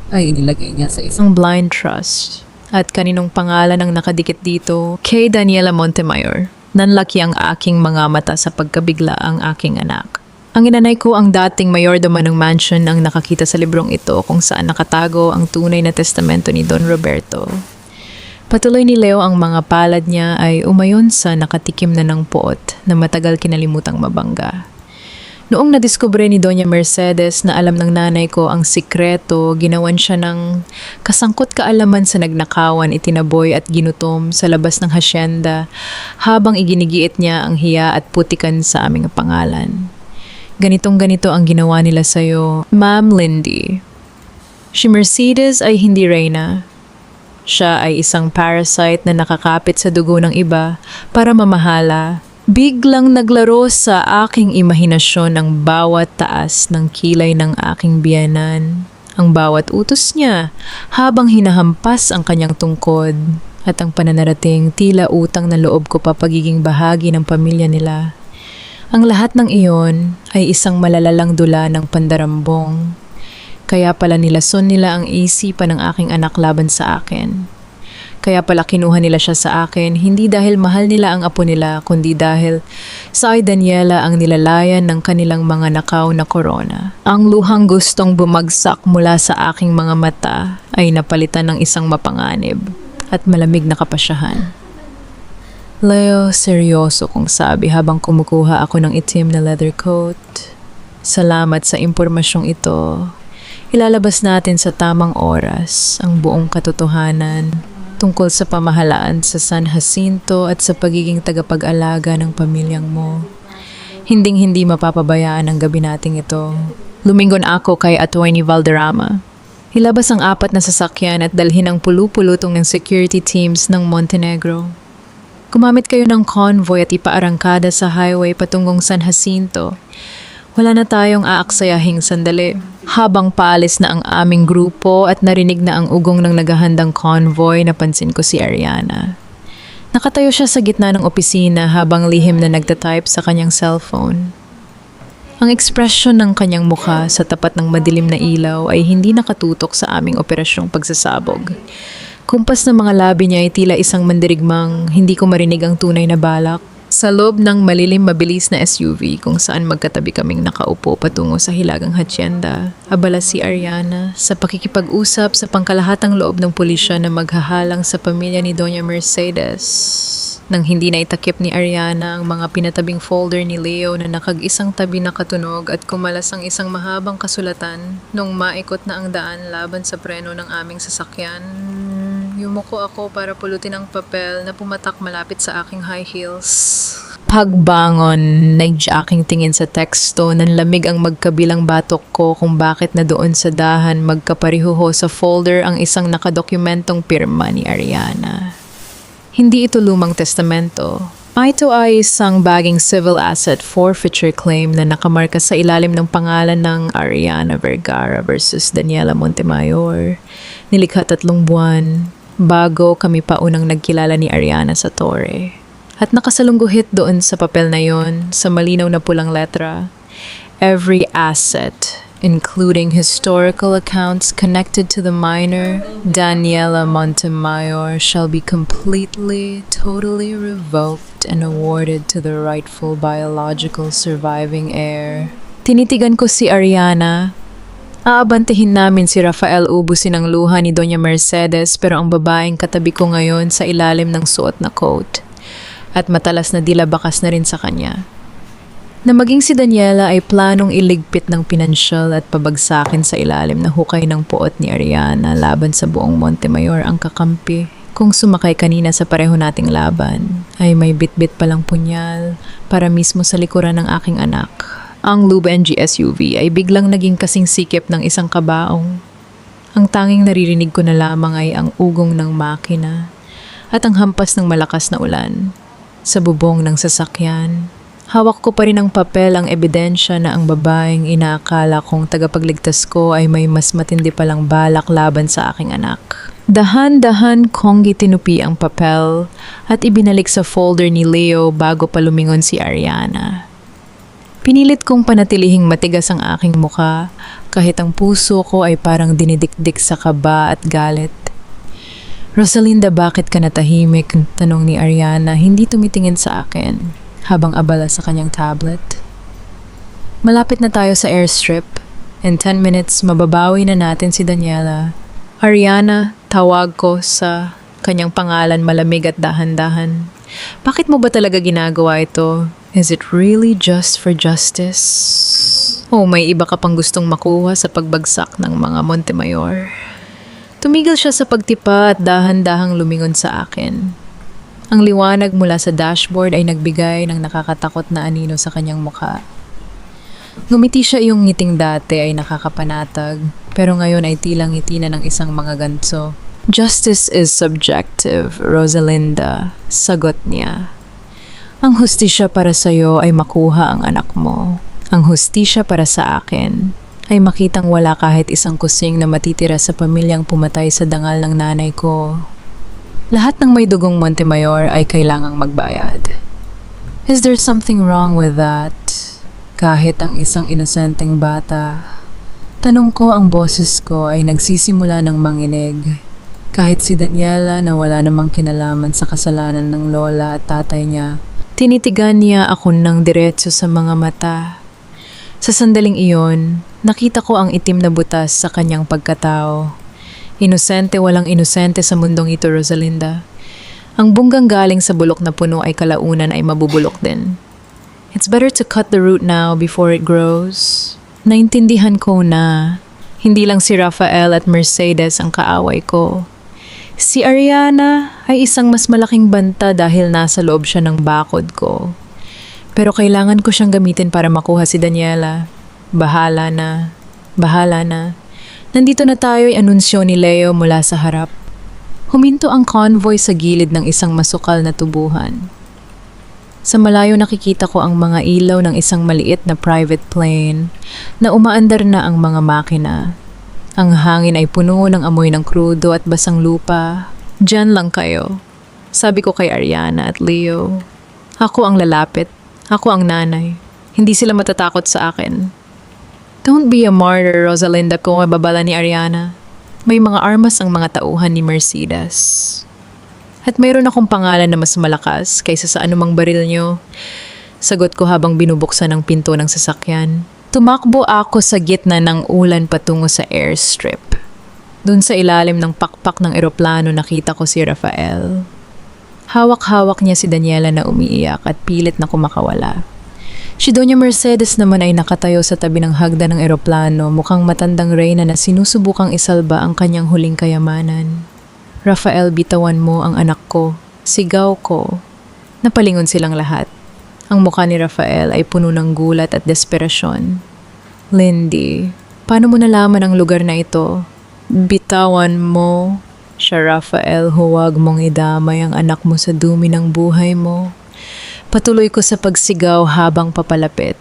ay inilagay niya sa isang blind trust. At kaninong pangalan ang nakadikit dito? Kay Daniela Montemayor. Nanlaki ang aking mga mata sa pagkabigla ang aking anak. Ang inanay ko ang dating mayordomo ng mansion ang nakakita sa librong ito kung saan nakatago ang tunay na testamento ni Don Roberto. Patuloy ni Leo ang mga palad niya ay umayon sa nakatikim na ng puot na matagal kinalimutang mabangga. Noong nadiskubre ni Doña Mercedes na alam ng nanay ko ang sikreto, ginawan siya ng kasangkot kaalaman sa nagnakawan, itinaboy at ginutom sa labas ng hacienda habang iginigiit niya ang hiya at putikan sa aming pangalan. Ganitong-ganito ang ginawa nila sa'yo, Ma'am Lindy. Si Mercedes ay hindi reyna. Siya ay isang parasite na nakakapit sa dugo ng iba para mamahala Biglang naglaro sa aking imahinasyon ang bawat taas ng kilay ng aking biyanan, ang bawat utos niya habang hinahampas ang kanyang tungkod, at ang pananarating tila utang na loob ko pa pagiging bahagi ng pamilya nila. Ang lahat ng iyon ay isang malalalang dula ng pandarambong. Kaya pala nilason nila ang isipan ng aking anak laban sa akin. Kaya pala kinuha nila siya sa akin, hindi dahil mahal nila ang apo nila, kundi dahil sa ay Daniela ang nilalayan ng kanilang mga nakaw na korona. Ang luhang gustong bumagsak mula sa aking mga mata ay napalitan ng isang mapanganib at malamig na kapasyahan. Leo, seryoso kong sabi habang kumukuha ako ng itim na leather coat. Salamat sa impormasyong ito. Ilalabas natin sa tamang oras ang buong katotohanan tungkol sa pamahalaan sa San Jacinto at sa pagiging tagapag-alaga ng pamilyang mo. Hinding-hindi mapapabayaan ang gabi nating ito. Lumingon ako kay Atty. Valderrama. Hilabas ang 4 na sasakyan at dalhin ang pulu-pulutong ng security teams ng Montenegro. Gumamit kayo ng convoy at ipaarangkada sa highway patungong San Jacinto. Wala na tayong aaksayahing sandali. Habang paalis na ang aming grupo at narinig na ang ugong ng naghahandang convoy, napansin ko si Ariana. Nakatayo siya sa gitna ng opisina habang lihim na nagtatype sa kanyang cellphone. Ang ekspresyon ng kanyang mukha sa tapat ng madilim na ilaw ay hindi nakatutok sa aming operasyong pagsasabog. Kumpas ng mga labi niya ay tila isang mandirigmang hindi ko marinig ang tunay na balak. Sa loob ng malilim mabilis na SUV kung saan magkatabi kaming nakaupo patungo sa hilagang hacienda, abala si Ariana sa pakikipag-usap sa pangkalahatang loob ng pulisya na maghahalang sa pamilya ni Doña Mercedes. Nang hindi na itakip ni Ariana ang mga pinatabing folder ni Leo na nakag-isang tabi na katunog at kumalas ang isang mahabang kasulatan nung maikot na ang daan laban sa preno ng aming sasakyan. Yumuko ako para pulutin ang papel na pumatak malapit sa aking high heels. Pagbangon, aking tingin sa teksto, nanlamig ang magkabilang batok ko kung bakit na doon sa dahan magkapariho sa folder ang isang nakadokumentong pirma ni Ariana. Hindi ito lumang testamento. Ito ay isang baging civil asset forfeiture claim na nakamarka sa ilalim ng pangalan ng Ariana Vergara versus Daniela Montemayor. Nilikha 3 buwan bago kami pa unang nagkilala ni Ariana sa Torre. At nakasalungguhit doon sa papel na yon, sa malinaw na pulang letra, every asset, including historical accounts connected to the minor, Daniela Montemayor, shall be completely, totally revoked and awarded to the rightful biological surviving heir. Tinitigan ko si Ariana. Aabantihin namin si Rafael ubusin ang luha ni Doña Mercedes pero ang babaeng katabi ko ngayon sa ilalim ng suot na coat. At matalas na dila bakas na rin sa kanya. Na maging si Daniela ay planong iligpit ng pinansyal at pabagsakin sa ilalim na hukay ng puot ni Ariana laban sa buong Montemayor ang kakampi. Kung sumakay kanina sa pareho nating laban, ay may bitbit palang punyal para mismo sa likuran ng aking anak. Ang Lube NG SUV ay biglang naging kasing sikip ng isang kabaong. Ang tanging naririnig ko na lamang ay ang ugong ng makina at ang hampas ng malakas na ulan. Sa bubong ng sasakyan, hawak ko pa rin ang papel ang ebidensya na ang babaeng inaakala kong tagapagligtas ko ay may mas matindi palang balak laban sa aking anak. Dahan-dahan kong gitinupi ang papel at ibinalik sa folder ni Leo bago pa lumingon si Ariana. Pinilit kong panatilihing matigas ang aking muka kahit ang puso ko ay parang dinidikdik sa kaba at galit. Rosalinda, bakit ka natahimik? Tanong ni Ariana, hindi tumitingin sa akin habang abala sa kanyang tablet. Malapit na tayo sa airstrip. In 10 minutes, mababawi na natin si Daniela. Ariana, tawag ko sa kanyang pangalan malamig at dahan-dahan. Bakit mo ba talaga ginagawa ito? Is it really just for justice? O may iba ka pang gustong makuha sa pagbagsak ng mga Montemayor? Tumigil siya sa pagtipa at dahan-dahang lumingon sa akin. Ang liwanag mula sa dashboard ay nagbigay ng nakakatakot na anino sa kanyang mukha. Ngumiti siya, yung ngiting dati ay nakakapanatag, pero ngayon ay tilang ngiti na ng isang mga ganso. Justice is subjective, Rosalinda, sagot niya. Ang hustisya para sa'yo ay makuha ang anak mo. Ang hustisya para sa akin ay makitang wala kahit isang kusing na matitira sa pamilyang pumatay sa dangal ng nanay ko. Lahat ng may dugong Montemayor ay kailangang magbayad. Is there something wrong with that? Kahit ang isang inosenteng bata. Tanong ko, ang boses ko ay nagsisimula ng manginig. Kahit si Daniela na wala namang kinalaman sa kasalanan ng lola at tatay niya, tinitigan niya ako ng diretso sa mga mata. Sa sandaling iyon, nakita ko ang itim na butas sa kanyang pagkatao. Inosente walang inosente sa mundong ito, Rosalinda. Ang bunggang galing sa bulok na puno ay kalaunan ay mabubulok din. It's better to cut the root now before it grows. Naintindihan ko na hindi lang si Rafael at Mercedes ang kaaway ko. Si Ariana ay isang mas malaking banta dahil nasa loob siya ng bakod ko. Pero kailangan ko siyang gamitin para makuha si Daniela. Bahala na. Bahala na. Nandito na tayo'y anunsyo ni Leo mula sa harap. Huminto ang convoy sa gilid ng isang masukal na tubuhan. Sa malayo nakikita ko ang mga ilaw ng isang maliit na private plane na umaandar na ang mga makina. Ang hangin ay puno ng amoy ng krudo at basang lupa. Diyan lang kayo. Sabi ko kay Ariana at Leo. Ako ang lalapit. Ako ang nanay. Hindi sila matatakot sa akin. Don't be a martyr, Rosalinda, kung mababala ni Ariana. May mga armas ang mga tauhan ni Mercedes. At mayroon akong pangalan na mas malakas kaysa sa anumang baril nyo. Sagot ko habang binubuksan ang pinto ng sasakyan. Tumakbo ako sa gitna ng ulan patungo sa airstrip. Doon sa ilalim ng pakpak ng eroplano nakita ko si Rafael. Hawak-hawak niya si Daniela na umiiyak at pilit na kumakawala. Si Doña Mercedes naman ay nakatayo sa tabi ng hagdan ng eroplano, mukhang matandang reyna na sinusubukang isalba ang kanyang huling kayamanan. Rafael, bitawan mo ang anak ko. Sigaw ko. Napalingon silang lahat. Ang mukha ni Rafael ay puno ng gulat at desperasyon. Lindy, paano mo nalaman ang lugar na ito? Bitawan mo. Siya, Rafael, huwag mong idamay ang anak mo sa dumi ng buhay mo. Patuloy ko sa pagsigaw habang papalapit.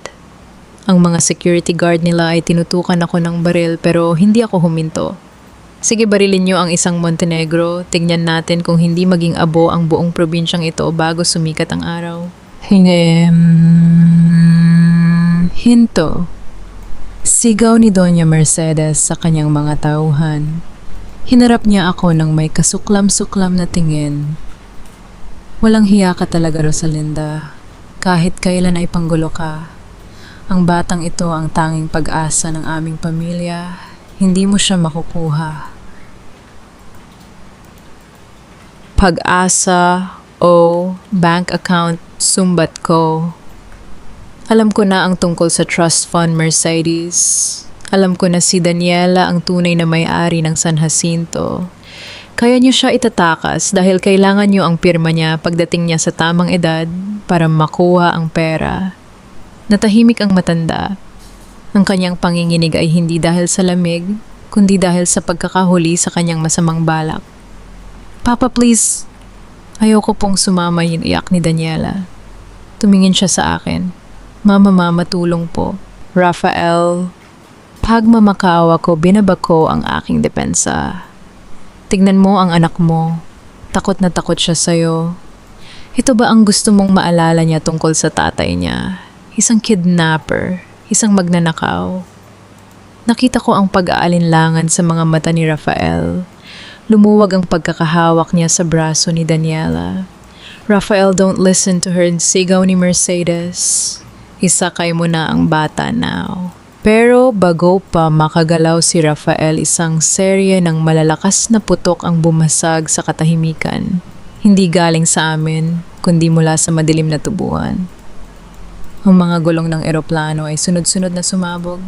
Ang mga security guard nila ay tinutukan ako ng baril pero hindi ako huminto. Sige, barilin niyo ang isang Montenegro. Tingnan natin kung hindi maging abo ang buong probinsyang ito bago sumikat ang araw. Hinto. Sigaw ni Doña Mercedes sa kanyang mga tauhan. Hinarap niya ako ng may kasuklam-suklam na tingin. Walang hiya ka talaga, Rosalinda. Kahit kailan ay panggulo ka. Ang batang ito ang tanging pag-asa ng aming pamilya. Hindi mo siya makukuha. Pag-asa o bank account sumbat ko. Alam ko na ang tungkol sa trust fund, Mercedes. Alam ko na si Daniela ang tunay na may-ari ng San Jacinto. Kaya niyo siya itatakas dahil kailangan niyo ang pirma niya pagdating niya sa tamang edad para makuha ang pera. Natahimik ang matanda. Ang kanyang panginginig ay hindi dahil sa lamig, kundi dahil sa pagkakahuli sa kanyang masamang balak. Papa, please. Ayoko pong sumama, iyak ni Daniela. Tumingin siya sa akin. Mama, tulong po. Rafael, pagmamakawa ko, binabako ang aking depensa. Tignan mo ang anak mo. Takot na takot siya sa'yo. Ito ba ang gusto mong maalala niya tungkol sa tatay niya? Isang kidnapper, isang magnanakaw. Nakita ko ang pag-aalinlangan sa mga mata ni Rafael. Lumuwag ang pagkakahawak niya sa braso ni Daniela. Rafael, don't listen to her, sigaw ni Mercedes. Isakay mo na ang bata now. Pero bago pa makagalaw si Rafael, isang serye ng malalakas na putok ang bumasag sa katahimikan. Hindi galing sa amin, kundi mula sa madilim na tubuan. Ang mga gulong ng eroplano ay sunod-sunod na sumabog.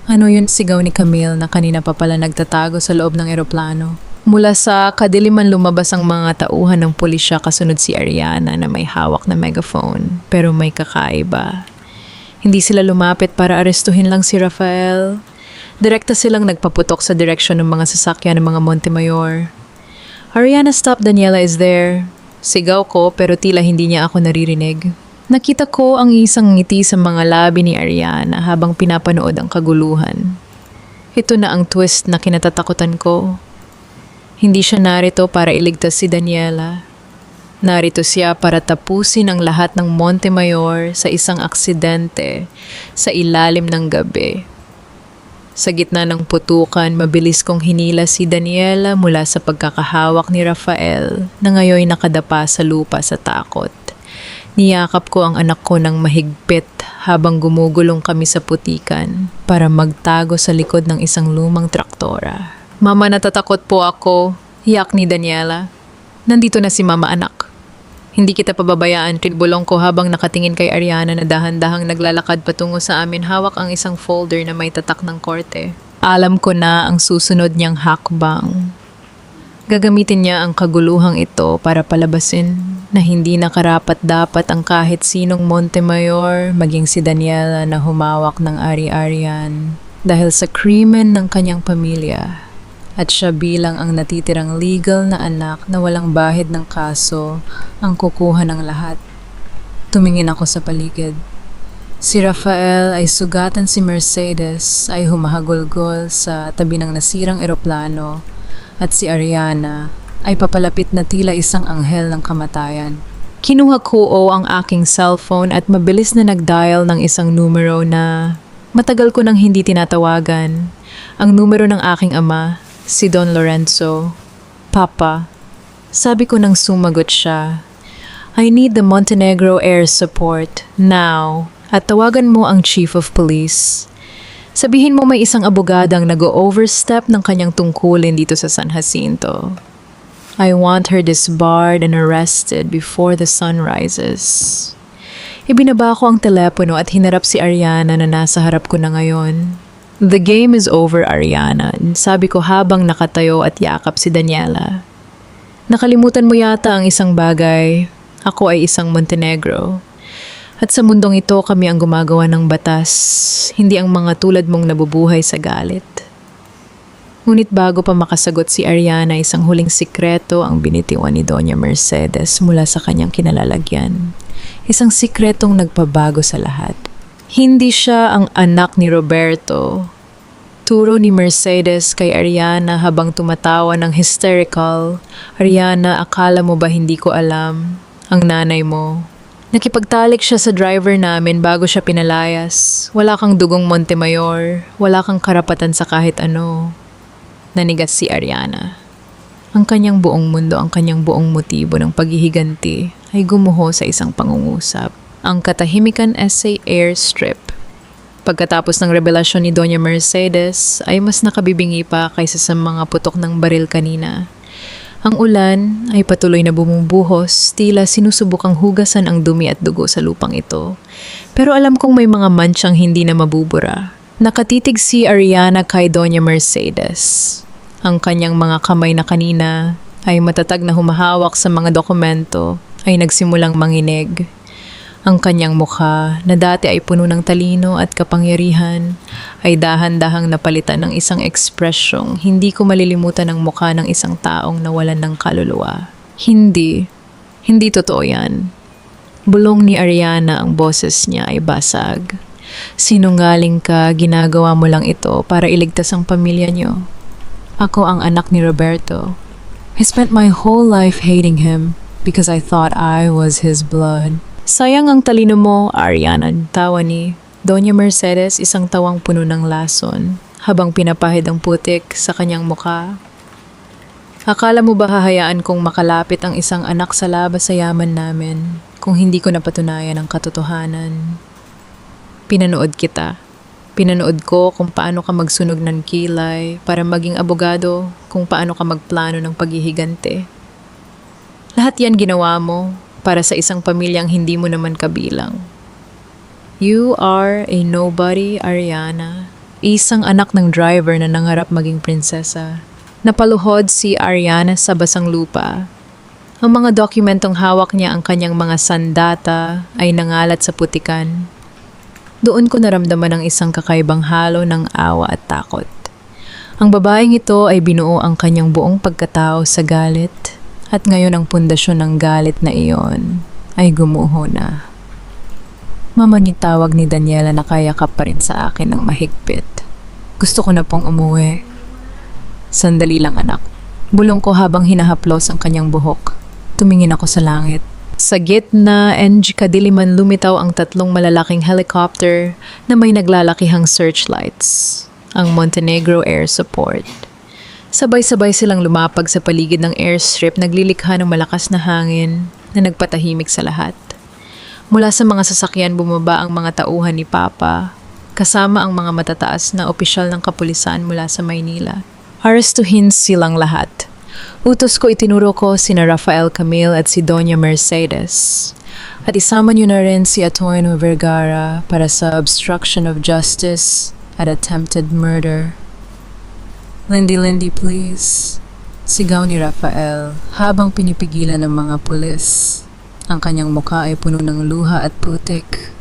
Ano yun, sigaw ni Camille na kanina pa pala nagtatago sa loob ng eroplano. Mula sa kadiliman lumabas ang mga tauhan ng pulisya kasunod si Ariana na may hawak na megaphone. Pero may kakaiba. Hindi sila lumapit para arestuhin lang si Rafael. Direkta silang nagpaputok sa direksyon ng mga sasakyan ng mga Montemayor. Ariana, stop, Daniela is there. Sigaw ko pero tila hindi niya ako naririnig. Nakita ko ang isang ngiti sa mga labi ni Ariana habang pinapanood ang kaguluhan. Ito na ang twist na kinatatakutan ko. Hindi siya narito para iligtas si Daniela. Narito siya para tapusin ang lahat ng Montemayor sa isang aksidente sa ilalim ng gabi. Sa gitna ng putukan, mabilis kong hinila si Daniela mula sa pagkakahawak ni Rafael na ngayon nakadapa sa lupa sa takot. Niyakap ko ang anak ko ng mahigpit habang gumugulong kami sa putikan para magtago sa likod ng isang lumang traktora. Mama, natatakot po ako, hiyak ni Daniela. Nandito na si Mama, anak. Hindi kita pababayaan, bulong ko habang nakatingin kay Ariana na dahan-dahang naglalakad patungo sa amin, hawak ang isang folder na may tatak ng korte. Alam ko na ang susunod niyang hakbang. Gagamitin niya ang kaguluhang ito para palabasin na hindi nakarapat-dapat ang kahit sinong Montemayor, maging si Daniela na humawak ng ari-arian dahil sa krimen ng kanyang pamilya. At siya bilang ang natitirang legal na anak na walang bahid ng kaso ang kukuha ng lahat. Tumingin ako sa paligid. Si Rafael ay sugatan, si Mercedes ay humahagulgol sa tabi ng nasirang eroplano at si Ariana ay papalapit na tila isang anghel ng kamatayan. Kinuha ko ang aking cellphone at mabilis na nag-dial ng isang numero na matagal ko nang hindi tinatawagan. Ang numero ng aking ama, si Don Lorenzo. Papa, sabi ko nang sumagot siya, I need the Montenegro air support now at tawagan mo ang chief of police. Sabihin mo may isang abogadang nag-overstep ng kanyang tungkulin dito sa San Jacinto. I want her disbarred and arrested before the sun rises. Ibinaba ko ang telepono at hinarap si Ariana na nasa harap ko na ngayon. The game is over, Ariana, sabi ko habang nakatayo at yakap si Daniela. Nakalimutan mo yata ang isang bagay. Ako ay isang Montenegro. At sa mundong ito kami ang gumagawa ng batas, hindi ang mga tulad mong nabubuhay sa galit. Ngunit bago pa makasagot si Ariana, isang huling sikreto ang binitiwan ni Doña Mercedes mula sa kanyang kinalalagyan. Isang sikretong nagpabago sa lahat. Hindi siya ang anak ni Roberto. Turo ni Mercedes kay Ariana habang tumatawa ng hysterical. Ariana, akala mo ba hindi ko alam? Ang nanay mo. Nakipagtalik siya sa driver namin bago siya pinalayas. Wala kang dugong Montemayor. Wala kang karapatan sa kahit ano. Nanigas si Ariana. Ang kanyang buong mundo, ang kanyang buong motibo ng paghihiganti ay gumuho sa isang pangungusap. Ang Katahimikan Essay Airstrip. Pagkatapos ng revelasyon ni Doña Mercedes ay mas nakabibingi pa kaysa sa mga putok ng baril kanina. Ang ulan ay patuloy na bumubuhos, tila sinusubukang hugasan ang dumi at dugo sa lupang ito. Pero alam kong may mga mansyang hindi na mabubura. Nakatitig si Ariana kay Doña Mercedes. Ang kanyang mga kamay na kanina ay matatag na humahawak sa mga dokumento ay nagsimulang manginig. Ang kanyang mukha, na dati ay puno ng talino at kapangyarihan, ay dahan-dahang napalitan ng isang ekspresyong hindi ko malilimutan ang mukha ng isang taong nawalan ng kaluluwa. Hindi totoo yan. Bulong ni Ariana, ang boses niya ay basag. Sinungaling ka, ginagawa mo lang ito para iligtas ang pamilya niyo. Ako ang anak ni Roberto. I spent my whole life hating him because I thought I was his blood. Sayang ang talino mo, Ariana, tawa ni Doña Mercedes, isang tawang puno ng lason, habang pinapahid ang putik sa kanyang mukha. Akala mo ba hahayaan kong makalapit ang isang anak sa labas sa yaman namin kung hindi ko napatunayan ang katotohanan? Pinanood kita. Pinanood ko kung paano ka magsunog ng kilay para maging abogado, kung paano ka magplano ng paghihigante. Lahat yan ginawa mo para sa isang pamilyang hindi mo naman kabilang. You are a nobody, Ariana. Isang anak ng driver na nangarap maging prinsesa. Napaluhod si Ariana sa basang lupa. Ang mga dokumentong hawak niya, ang kanyang mga sandata, ay nangalat sa putikan. Doon ko naramdaman ang isang kakaibang halo ng awa at takot. Ang babaeng ito ay binuo ang kanyang buong pagkatao sa galit At ngayon ang pundasyon ng galit na iyon ay gumuho na. Mama, tawag ni Daniela na kayakap pa rin sa akin ng mahigpit. Gusto ko na pong umuwi. Sandali lang anak. Bulong ko habang hinahaplos ang kanyang buhok. Tumingin ako sa langit. Sa gitna and kadiliman lumitaw ang tatlong malalaking helicopter na may naglalakihang searchlights. Ang Montenegro Air Support. Sabay-sabay silang lumapag sa paligid ng airstrip, naglilikha ng malakas na hangin na nagpatahimik sa lahat. Mula sa mga sasakyan bumaba ang mga tauhan ni Papa, kasama ang mga matataas na opisyal ng kapulisan mula sa Maynila. Arestuhin silang lahat. Utos ko itinuro ko sina Rafael Camille at si Doña Mercedes. At isama niyo na rin si Antonio Vergara para sa obstruction of justice at attempted murder. Lindy, please. Sigaw ni Rafael habang pinipigilan ng mga pulis. Ang kanyang mukha ay puno ng luha at putik.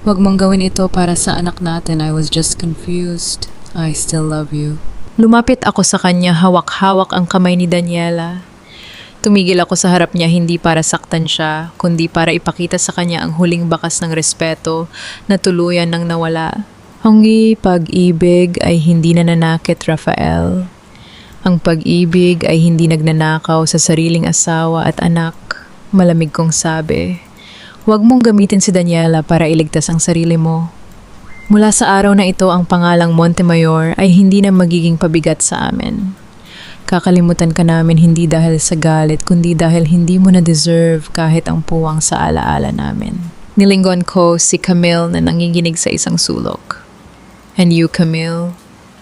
Huwag mong gawin ito para sa anak natin. I was just confused. I still love you. Lumapit ako sa kanya, hawak-hawak ang kamay ni Daniela. Tumigil ako sa harap niya hindi para saktan siya, kundi para ipakita sa kanya ang huling bakas ng respeto na tuluyan nang nawala. Ang pag-ibig ay hindi nananakit, Rafael. Ang pag-ibig ay hindi nagnanakaw sa sariling asawa at anak. Malamig kong sabi. Huwag mong gamitin si Daniela para iligtas ang sarili mo. Mula sa araw na ito, ang pangalang Montemayor ay hindi na magiging pabigat sa amin. Kakalimutan ka namin hindi dahil sa galit, kundi dahil hindi mo na-deserve kahit ang puwang sa alaala namin. Nilinggon ko si Camille na nanginginig sa isang sulok. And you, Camille,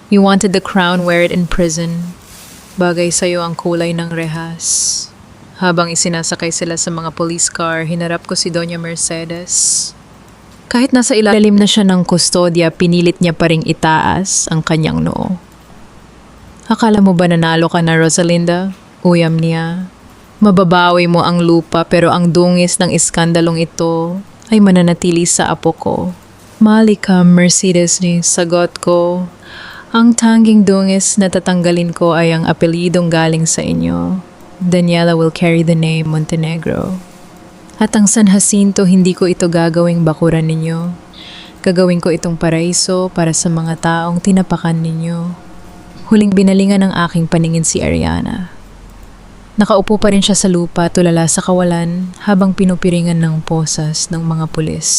you wanted the crown, wear it in prison. Bagay sa'yo ang kulay ng rehas. Habang isinasakay sila sa mga police car, hinarap ko si Doña Mercedes. Kahit nasa ilalim na siya ng kustodya, pinilit niya pa ring itaas ang kanyang noo. Akala mo ba nanalo ka na, Rosalinda? Uyam niya. Mababawi mo ang lupa pero ang dungis ng iskandalong ito ay mananatili sa apo ko. Malika, Mercedes ni sagot ko. Ang tanging dungis na tatanggalin ko ay ang apelidong galing sa inyo. Daniela will carry the name Montenegro. At ang San Jacinto, hindi ko ito gagawing bakuran ninyo. Gagawin ko itong paraiso para sa mga taong tinapakan ninyo. Huling binalingan ng aking paningin si Ariana. Nakaupo pa rin siya sa lupa, tulala sa kawalan, habang pinupiringan ng posas ng mga pulis.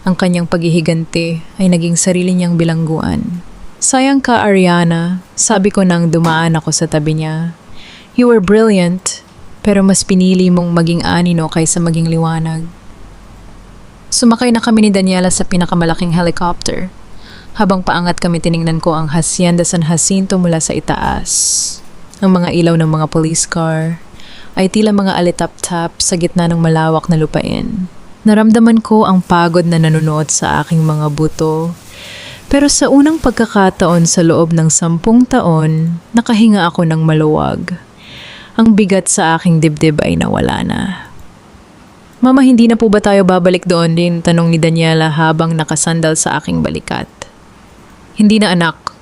Ang kanyang paghihigante ay naging sarili niyang bilangguan. Sayang ka, Ariana, sabi ko nang dumaan ako sa tabi niya. You were brilliant. Pero mas pinili mong maging anino kaysa maging liwanag. Sumakay na kami ni Daniela sa pinakamalaking helicopter. Habang paangat kami, tiningnan ko ang Hacienda San Jacinto mula sa itaas. Ang mga ilaw ng mga police car ay tila mga alitap-tap sa gitna ng malawak na lupain. Naramdaman ko ang pagod na nanunuot sa aking mga buto. Pero sa unang pagkakataon sa loob ng 10 taon, nakahinga ako ng maluwag. Ang bigat sa aking dibdib ay nawala na. Mama, hindi na po ba tayo babalik doon din? Tanong ni Daniela habang nakasandal sa aking balikat. Hindi na anak.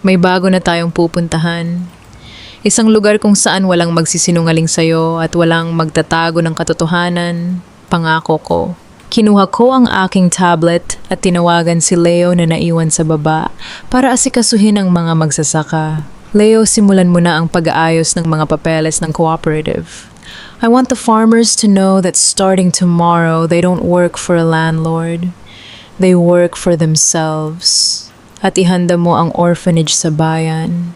May bago na tayong pupuntahan. Isang lugar kung saan walang magsisinungaling sa'yo at walang magtatago ng katotohanan. Pangako ko. Kinuha ko ang aking tablet at tinawagan si Leo na naiwan sa baba para asikasuhin ang mga magsasaka. Leo, simulan mo na ang pag-aayos ng mga papeles ng cooperative. I want the farmers to know that starting tomorrow, they don't work for a landlord. They work for themselves. At ihanda mo ang orphanage sa bayan.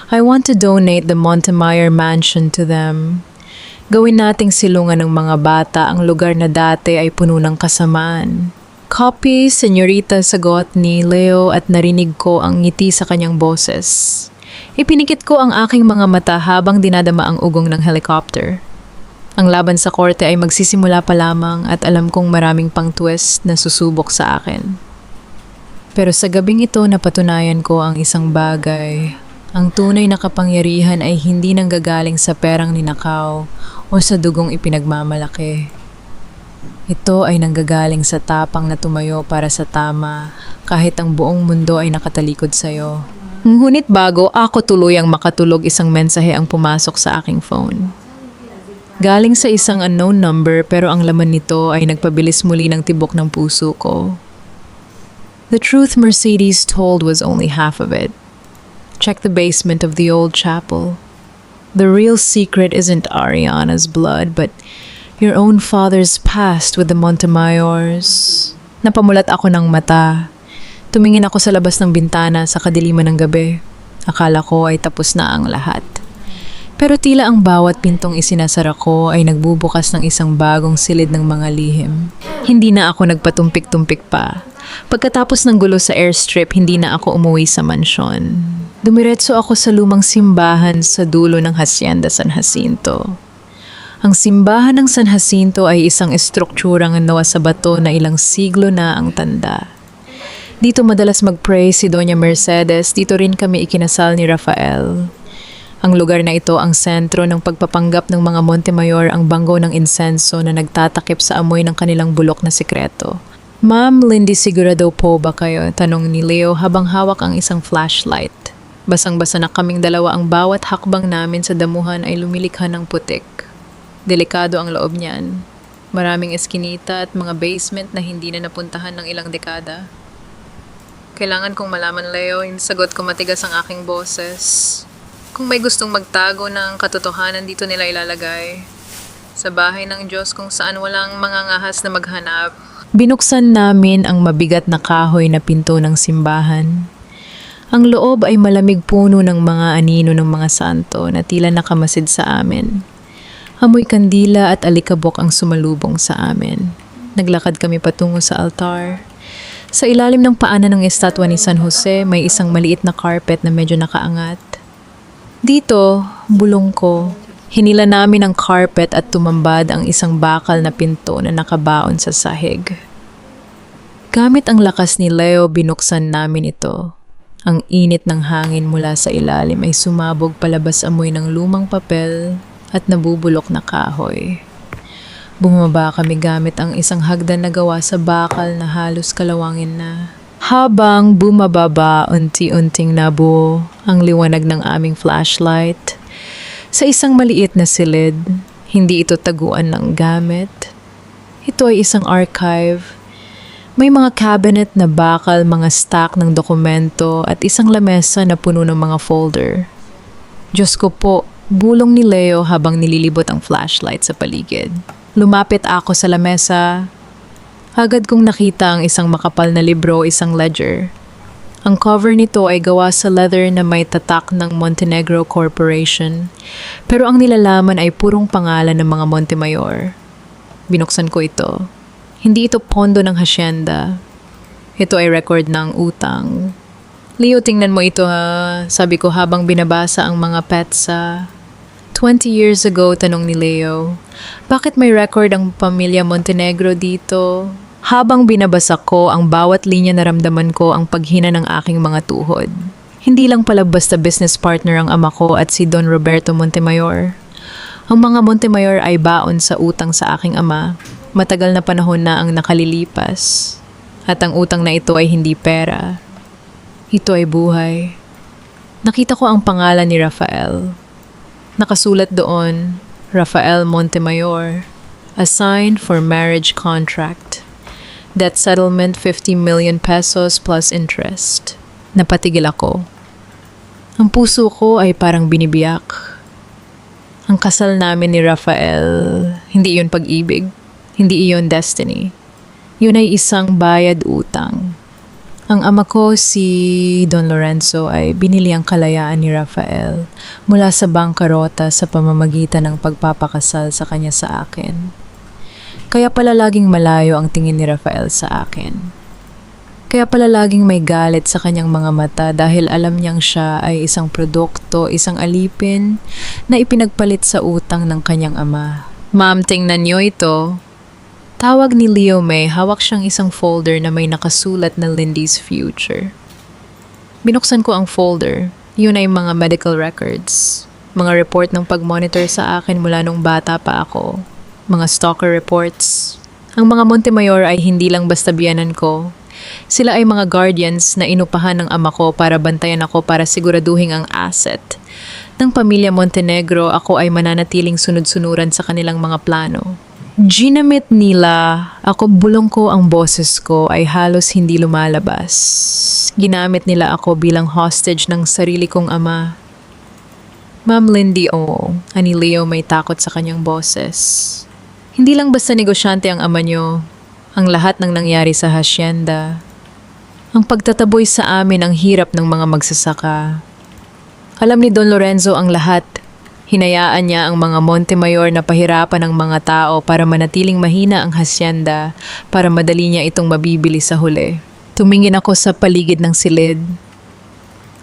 I want to donate the Montemayor Mansion to them. Gawin nating silungan ng mga bata ang lugar na dati ay puno ng kasamaan. Copy, Senyorita, sagot ni Leo at narinig ko ang ngiti sa kanyang boses. Ipinikit ko ang aking mga mata habang dinadama ang ugong ng helicopter. Ang laban sa korte ay magsisimula pa lamang at alam kong maraming pang twist na susubok sa akin. Pero sa gabing ito napatunayan ko ang isang bagay. Ang tunay na kapangyarihan ay hindi nanggagaling sa perang ninakaw o sa dugong ipinagmamalaki. Ito ay nanggagaling sa tapang na tumayo para sa tama kahit ang buong mundo ay nakatalikod sa'yo. Ngunit bago ako tuluyang makatulog, isang mensahe ang pumasok sa aking phone. Galing sa isang unknown number pero ang laman nito ay nagpabilis muli ng tibok ng puso ko. The truth Mercedes told was only half of it. Check the basement of the old chapel. The real secret isn't Ariana's blood, but your own father's past with the Montemayors. Napamulat ako ng mata. Tumingin ako sa labas ng bintana sa kadiliman ng gabi. Akala ko ay tapos na ang lahat. Pero tila ang bawat pintong isinasara ko ay nagbubukas ng isang bagong silid ng mga lihim. Hindi na ako nagpatumpik-tumpik pa. Pagkatapos ng gulo sa airstrip, hindi na ako umuwi sa mansyon. Dumiretso ako sa lumang simbahan sa dulo ng Hacienda San Jacinto. Ang simbahan ng San Jacinto ay isang estrukturang nawa sa bato na ilang siglo na ang tanda. Dito madalas mag-pray si Doña Mercedes, dito rin kami ikinasal ni Rafael. Ang lugar na ito ang sentro ng pagpapanggap ng mga Montemayor, ang banggo ng insenso na nagtatakip sa amoy ng kanilang bulok na sikreto. Ma'am Lindy, sigurado po ba kayo? Tanong ni Leo habang hawak ang isang flashlight. Basang-basa na kaming dalawa, ang bawat hakbang namin sa damuhan ay lumilikha ng putik. Delikado ang loob niyan. Maraming eskinita at mga basement na hindi na napuntahan ng ilang dekada. Kailangan kong malaman, Leo, yung sagot ko matigas ang aking boses. Kung may gustong magtago ng katotohanan, dito nila ilalagay. Sa bahay ng Diyos kung saan walang mangangahas na maghanap. Binuksan namin ang mabigat na kahoy na pinto ng simbahan. Ang loob ay malamig, puno ng mga anino ng mga santo na tila nakamasid sa amin. Amoy kandila at alikabok ang sumalubong sa amin. Naglakad kami patungo sa altar. Sa ilalim ng paanan ng estatwa ni San Jose, may isang maliit na carpet na medyo nakaangat. Dito, bulong ko, hinila namin ang carpet at tumambad ang isang bakal na pinto na nakabaon sa sahig. Gamit ang lakas ni Leo, binuksan namin ito. Ang init ng hangin mula sa ilalim ay sumabog palabas, amoy ng lumang papel at nabubulok na kahoy. Bumaba kami gamit ang isang hagdan na gawa sa bakal na halos kalawangin na. Habang bumababa, unti-unting nabuo ang liwanag ng aming flashlight. Sa isang maliit na silid, hindi ito taguan ng gamit. Ito ay isang archive. May mga cabinet na bakal, mga stack ng dokumento at isang lamesa na puno ng mga folder. Diyos ko po, bulong ni Leo habang nililibot ang flashlight sa paligid. Lumapit ako sa lamesa. Agad kong nakita ang isang makapal na libro, isang ledger. Ang cover nito ay gawa sa leather na may tatak ng Montenegro Corporation. Pero ang nilalaman ay purong pangalan ng mga Montemayor. Binuksan ko ito. Hindi ito pondo ng hacienda. Ito ay record ng utang. Leo, tingnan mo ito ha. Sabi ko habang binabasa ang mga petsa. 20 years ago, tanong ni Leo. Bakit may record ang pamilya Montenegro dito? Habang binabasa ko ang bawat linya, naramdaman ko ang paghina ng aking mga tuhod. Hindi lang pala basta business partner ang ama ko at si Don Roberto Montemayor. Ang mga Montemayor ay baon sa utang sa aking ama. Matagal na panahon na ang nakalilipas. At ang utang na ito ay hindi pera. Ito ay buhay. Nakita ko ang pangalan ni Rafael. Nakasulat doon, Rafael Montemayor. Assigned for marriage contract. Debt settlement 50 million pesos plus interest. Napatigil ako. Ang puso ko ay parang binibiyak. Ang kasal namin ni Rafael, hindi iyon pag-ibig. Hindi iyon destiny. Yun ay isang bayad utang. Ang ama ko, si Don Lorenzo, ay binili ang kalayaan ni Rafael mula sa bangkarota sa pamamagitan ng pagpapakasal sa kanya sa akin. Kaya pala laging malayo ang tingin ni Rafael sa akin. Kaya pala laging may galit sa kanyang mga mata dahil alam niyang siya ay isang produkto, isang alipin na ipinagpalit sa utang ng kanyang ama. Ma'am, tingnan niyo ito. Tawag ni Leo May, hawak siyang isang folder na may nakasulat na Lindy's Future. Binuksan ko ang folder. Yun ay mga medical records. Mga report ng pag-monitor sa akin mula nung bata pa ako. Mga stalker reports. Ang mga Montemayor ay hindi lang basta biyanan ko. Sila ay mga guardians na inupahan ng ama ko para bantayan ako para siguraduhin ang asset Ng pamilya Montenegro, ako ay mananatiling sunod-sunuran sa kanilang mga plano. Ginamit nila, ako bulong ko ang boses ko ay halos hindi lumalabas. Ginamit nila ako bilang hostage ng sarili kong ama. Ma'am Lindy, oo. Ani Leo may takot sa kanyang boses. Hindi lang basta negosyante ang ama niyo. Ang lahat ng nangyari sa hacienda. Ang pagtataboy sa amin ang hirap ng mga magsasaka. Alam ni Don Lorenzo ang lahat. Hinayaan niya ang mga Montemayor na pahirapan ng mga tao para manatiling mahina ang hacienda para madali niya itong mabibili sa huli. Tumingin ako sa paligid ng silid.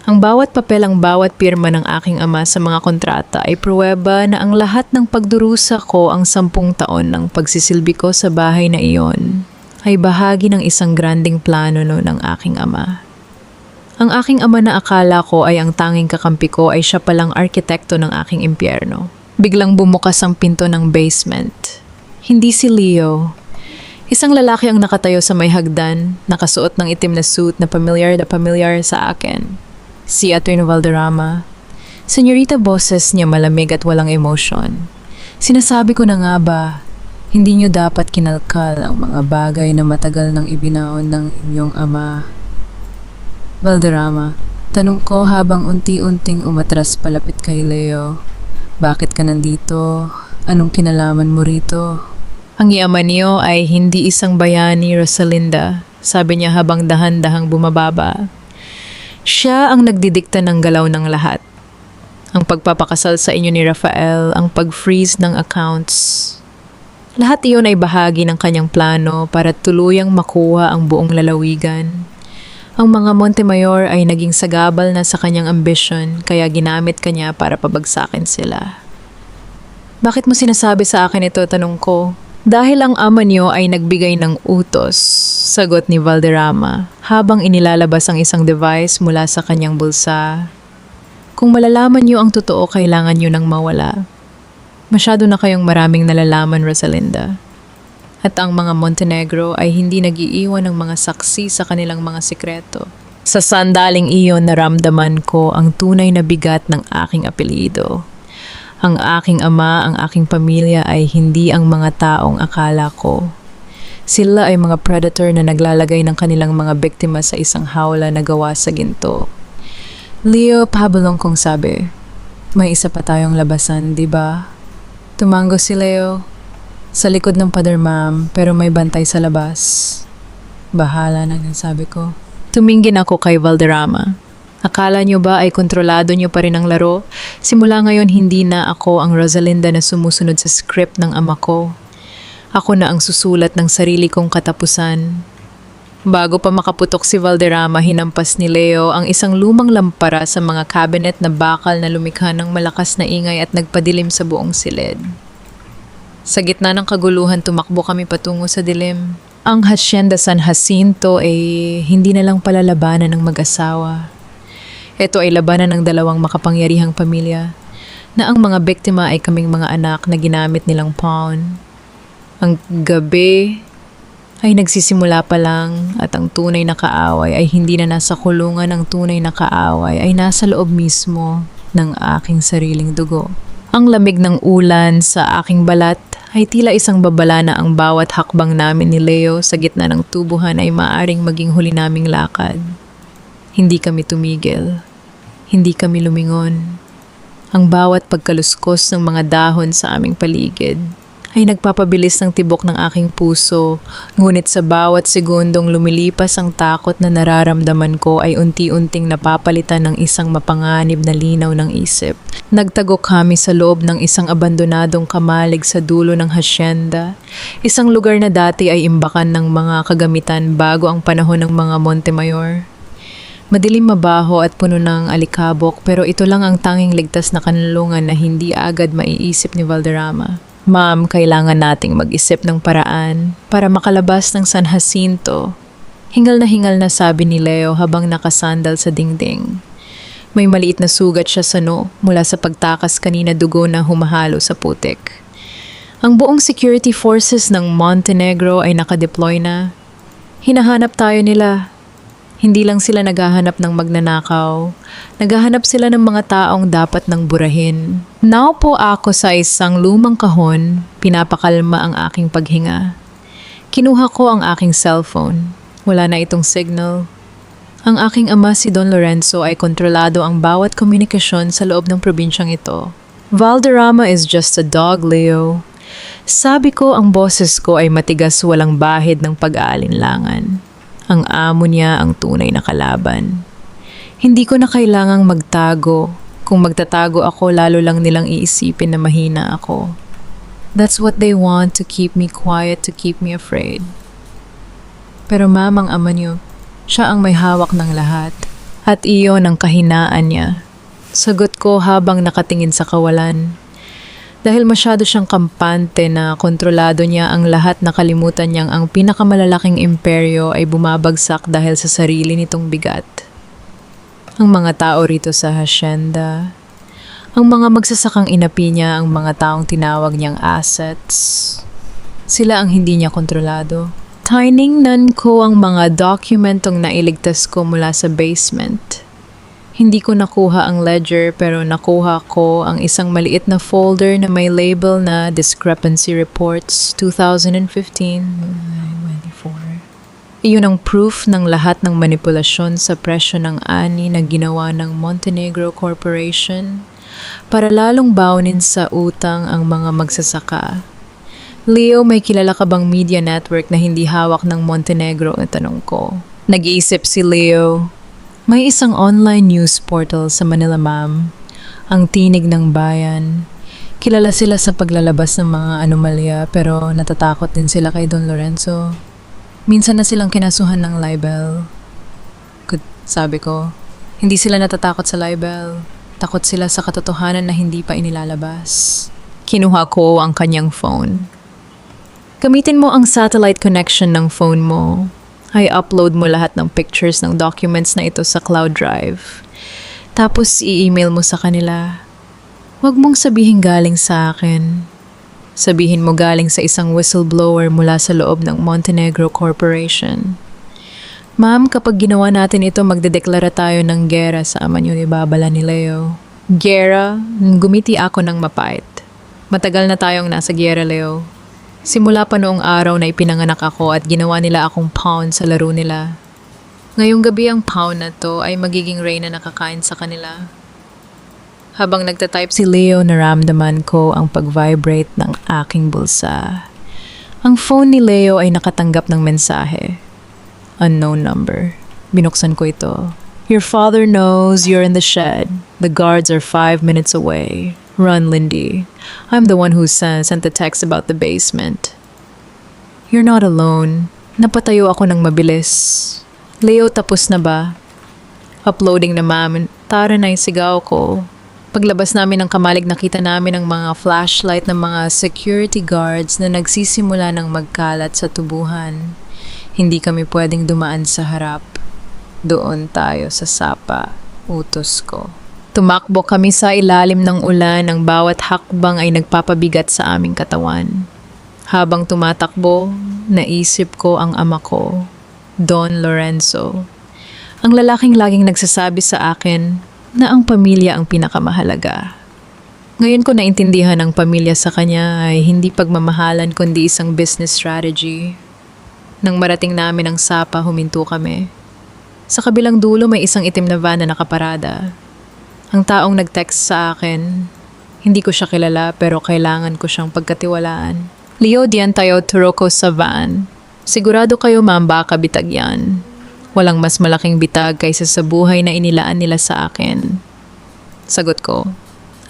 Ang bawat papel, ang bawat pirma ng aking ama sa mga kontrata ay pruweba na ang lahat ng pagdurusa ko ang 10 taon ng pagsisilbi ko sa bahay na iyon ay bahagi ng isang granding plano ng aking ama. Ang aking ama na akala ko ay ang tanging kakampi ko ay siya palang arkitekto ng aking impyerno. Biglang bumukas ang pinto ng basement. Hindi si Leo. Isang lalaki ang nakatayo sa may hagdan, nakasuot ng itim na suit na pamilyar sa akin. Si Atty. Valderrama. Senyorita, boses niya malamig at walang emosyon. Sinasabi ko na nga ba, hindi niyo dapat kinalkal ang mga bagay na matagal nang ibinaon ng inyong ama. Valderrama, tanong ko habang unti-unting umatras palapit kay Leo. Bakit ka nandito? Anong kinalaman mo rito? Ang yaman niyo ay hindi isang bayani, Rosalinda, sabi niya habang dahan-dahang bumababa. Siya ang nagdidikta ng galaw ng lahat. Ang pagpapakasal sa inyo ni Rafael, ang pag-freeze ng accounts. Lahat iyon ay bahagi ng kanyang plano para tuluyang makuha ang buong lalawigan. Ang mga Montemayor ay naging sagabal na sa kanyang ambisyon kaya ginamit kanya para pabagsakin sila. Bakit mo sinasabi sa akin ito, tanong ko? Dahil ang ama niyo ay nagbigay ng utos, sagot ni Valderrama habang inilalabas ang isang device mula sa kanyang bulsa. Kung malalaman niyo ang totoo, kailangan niyo nang mawala. Masyado na kayong maraming nalalaman, Rosalinda. At ang mga Montenegro ay hindi nag-iiwan ng mga saksi sa kanilang mga sikreto. Sa sandaling iyon naramdaman ko ang tunay na bigat ng aking apelyido. Ang aking ama, ang aking pamilya ay hindi ang mga taong akala ko. Sila ay mga predator na naglalagay ng kanilang mga biktima sa isang hawla na gawa sa ginto. Leo, pahabulong kong sabi, may isa pa tayong labasan, di ba? Tumango si Leo. Sa likod ng pader, ma'am, pero may bantay sa labas. Bahala na, sabi ko. Tumingin ako kay Valderrama. Akala niyo ba ay kontrolado niyo pa rin ang laro? Simula ngayon, hindi na ako ang Rosalinda na sumusunod sa script ng ama ko. Ako na ang susulat ng sarili kong katapusan. Bago pa makaputok si Valderrama, hinampas ni Leo ang isang lumang lampara sa mga cabinet na bakal na lumikha ng malakas na ingay at nagpadilim sa buong silid. Sa gitna ng kaguluhan, tumakbo kami patungo sa dilim. Ang Hacienda San Jacinto ay hindi na lang palalabanan ng mag-asawa. Ito ay labanan ng dalawang makapangyarihang pamilya na ang mga biktima ay kaming mga anak na ginamit nilang pawn. Ang gabi ay nagsisimula pa lang at ang tunay na kaaway ay hindi na nasa kulungan. Ang tunay na kaaway ay nasa loob mismo ng aking sariling dugo. Ang lamig ng ulan sa aking balat ay tila isang babala na ang bawat hakbang namin ni Leo sa gitna ng tubuhan ay maaring maging huli naming lakad. Hindi kami tumigil. Hindi kami lumingon. Ang bawat pagkaluskos ng mga dahon sa aming paligid ay nagpapabilis ng tibok ng aking puso, ngunit sa bawat segundong lumilipas ang takot na nararamdaman ko ay unti-unting napapalitan ng isang mapanganib na linaw ng isip. Nagtago kami sa loob ng isang abandonadong kamalig sa dulo ng hacienda, isang lugar na dati ay imbakan ng mga kagamitan bago ang panahon ng mga Montemayor. Madilim, mabaho at puno ng alikabok, pero ito lang ang tanging ligtas na kanlungan na hindi agad maiisip ni Valderrama. Ma'am, kailangan nating mag-isip ng paraan para makalabas ng San Jacinto. Hingal na sabi ni Leo habang nakasandal sa dingding. May maliit na sugat siya sa noo mula sa pagtakas kanina, dugo na humahalo sa putik. Ang buong security forces ng Montenegro ay nakadeploy na. Hinahanap tayo nila. Hindi lang sila naghahanap ng magnanakaw, naghahanap sila ng mga taong dapat nang burahin. Naupo ako sa isang lumang kahon, pinapakalma ang aking paghinga. Kinuha ko ang aking cellphone. Wala na itong signal. Ang aking ama si Don Lorenzo ay kontrolado ang bawat komunikasyon sa loob ng probinsyang ito. Valderrama is just a dog, Leo. Sabi ko ang boses ko ay matigas walang bahid ng pag-aalinlangan. Ang amo niya ang tunay na kalaban. Hindi ko na kailangang magtago. Kung magtatago ako, lalo lang nilang iisipin na mahina ako. That's what they want, to keep me quiet, to keep me afraid. Pero mamang ama niyo, siya ang may hawak ng lahat. At iyon ang kahinaan niya. Sagot ko habang nakatingin sa kawalan. Dahil masyado siyang kampante na kontrolado niya ang lahat, nakalimutan niyang ang pinakamalalaking imperyo ay bumabagsak dahil sa sarili nitong bigat. Ang mga tao rito sa hacienda, ang mga magsasakang inapi niya, ang mga taong tinawag niyang assets, sila ang hindi niya kontrolado. Tiningnan ko ang mga dokumentong nailigtas ko mula sa basement. Hindi ko nakuha ang ledger pero nakuha ko ang isang maliit na folder na may label na Discrepancy Reports 2015-24. Iyon ang proof ng lahat ng manipulasyon sa presyo ng ani na ginawa ng Montenegro Corporation para lalong baunin sa utang ang mga magsasaka. Leo, may kilala ka bang media network na hindi hawak ng Montenegro? Tanong ko. Nag-iisip si Leo. May isang online news portal sa Manila, ma'am. Ang Tinig ng Bayan. Kilala sila sa paglalabas ng mga anomalya pero natatakot din sila kay Don Lorenzo. Minsan na silang kinasuhan ng libel. Sabi ko, hindi sila natatakot sa libel. Takot sila sa katotohanan na hindi pa inilalabas. Kinuha ko ang kanyang phone. Gamitin mo ang satellite connection ng phone mo. Ay upload mo lahat ng pictures ng documents na ito sa cloud drive. Tapos i-email mo sa kanila. Huwag mong sabihin galing sa akin. Sabihin mo galing sa isang whistleblower mula sa loob ng Montenegro Corporation. Ma'am, kapag ginawa natin ito, magdedeklara tayo ng gera sa ama niyo ni Babala ni Leo. Gera? Gumiti ako ng mapait. Matagal na tayong nasa gera, Leo. Simula pa noong araw na ipinanganak ako at ginawa nila akong pawn sa laro nila. Ngayong gabi ang pawn na to ay magiging reyna na kakain sa kanila. Habang nagtatype si Leo, naramdaman ko ang pag-vibrate ng aking bulsa. Ang phone ni Leo ay nakatanggap ng mensahe. Unknown number. Binuksan ko ito. Your father knows you're in the shed. The guards are 5 minutes away. Run, Lindy. I'm the one who sent the text about the basement. You're not alone. Napatayo ako ng mabilis. Leo, tapos na ba? Uploading na, ma'am. Tara na yung sigaw ko. Paglabas namin ng kamalig, nakita namin ang mga flashlight ng mga security guards na nagsisimula ng magkalat sa tubuhan. Hindi kami pwedeng dumaan sa harap. Doon tayo sa sapa. Utos ko. Tumakbo kami sa ilalim ng ulan, ang bawat hakbang ay nagpapabigat sa aming katawan. Habang tumatakbo, naisip ko ang ama ko, Don Lorenzo. Ang lalaking laging nagsasabi sa akin na ang pamilya ang pinakamahalaga. Ngayon ko naintindihan ang pamilya sa kanya ay hindi pagmamahalan kundi isang business strategy. Nang marating namin ang sapa, huminto kami. Sa kabilang dulo may isang itim na van na nakaparada. Ang taong nag-text sa akin, hindi ko siya kilala pero kailangan ko siyang pagkatiwalaan. Leo, diyan tayo turoko sa van. Sigurado kayo, ma'am, baka bitag yan. Walang mas malaking bitag kaysa sa buhay na inilaan nila sa akin. Sagot ko.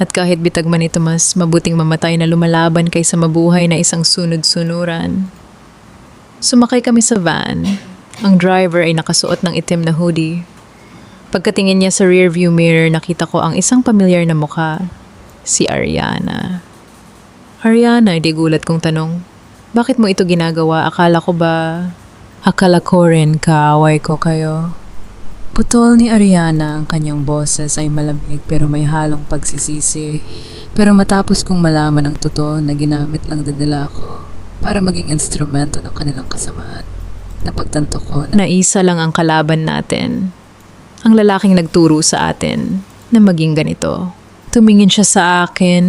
At kahit bitag man ito, mas mabuting mamatay na lumalaban kaysa mabuhay na isang sunod-sunuran. Sumakay kami sa van. Ang driver ay nakasuot ng itim na hoodie. Pagkatingin niya sa rearview mirror, nakita ko ang isang pamilyar na mukha. Si Ariana. Ariana, di gulat kong tanong. Bakit mo ito ginagawa? Akala ko rin kaaway ko kayo. Putol ni Ariana, ang kanyang boses ay malamig pero may halong pagsisisi. Pero matapos kong malaman ang totoo na ginamit lang dadala ko para maging instrumento ng kanilang kasamaan. Napagtanto ko na Na isa lang ang kalaban natin. Ang lalaking nagturo sa atin na maging ganito. Tumingin siya sa akin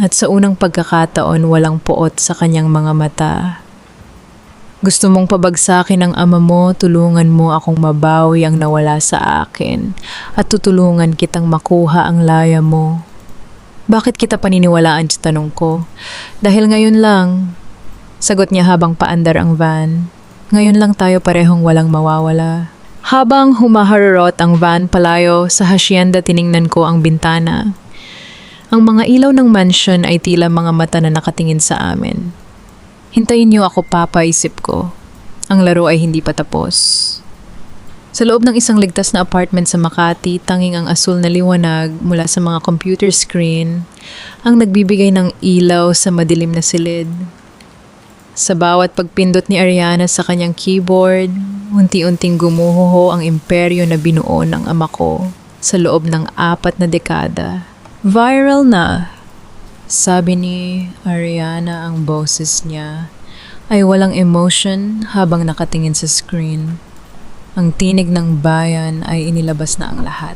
at sa unang pagkakataon walang puot sa kanyang mga mata. Gusto mong pabagsakin ang ama mo, tulungan mo akong mabawi ang nawala sa akin at tutulungan kitang makuha ang laya mo. Bakit kita paniniwalaan sa tanong ko? Dahil ngayon lang, sagot niya habang paandar ang van. Ngayon lang tayo parehong walang mawawala. Habang humaharurot ang van palayo sa hacienda, tiningnan ko ang bintana. Ang mga ilaw ng mansion ay tila mga mata na nakatingin sa amin. Hintayin niyo ako, Papa, isip ko. Ang laro ay hindi pa tapos. Sa loob ng isang ligtas na apartment sa Makati, tanging ang asul na liwanag mula sa mga computer screen ang nagbibigay ng ilaw sa madilim na silid. Sa bawat pagpindot ni Ariana sa kanyang keyboard, unti-unting gumuho ang imperyo na binuo ng ama ko sa loob ng 4 na dekada. Viral na, sabi ni Ariana. Ang boses niya ay walang emotion habang nakatingin sa screen. Ang tinig ng bayan ay inilabas na ang lahat.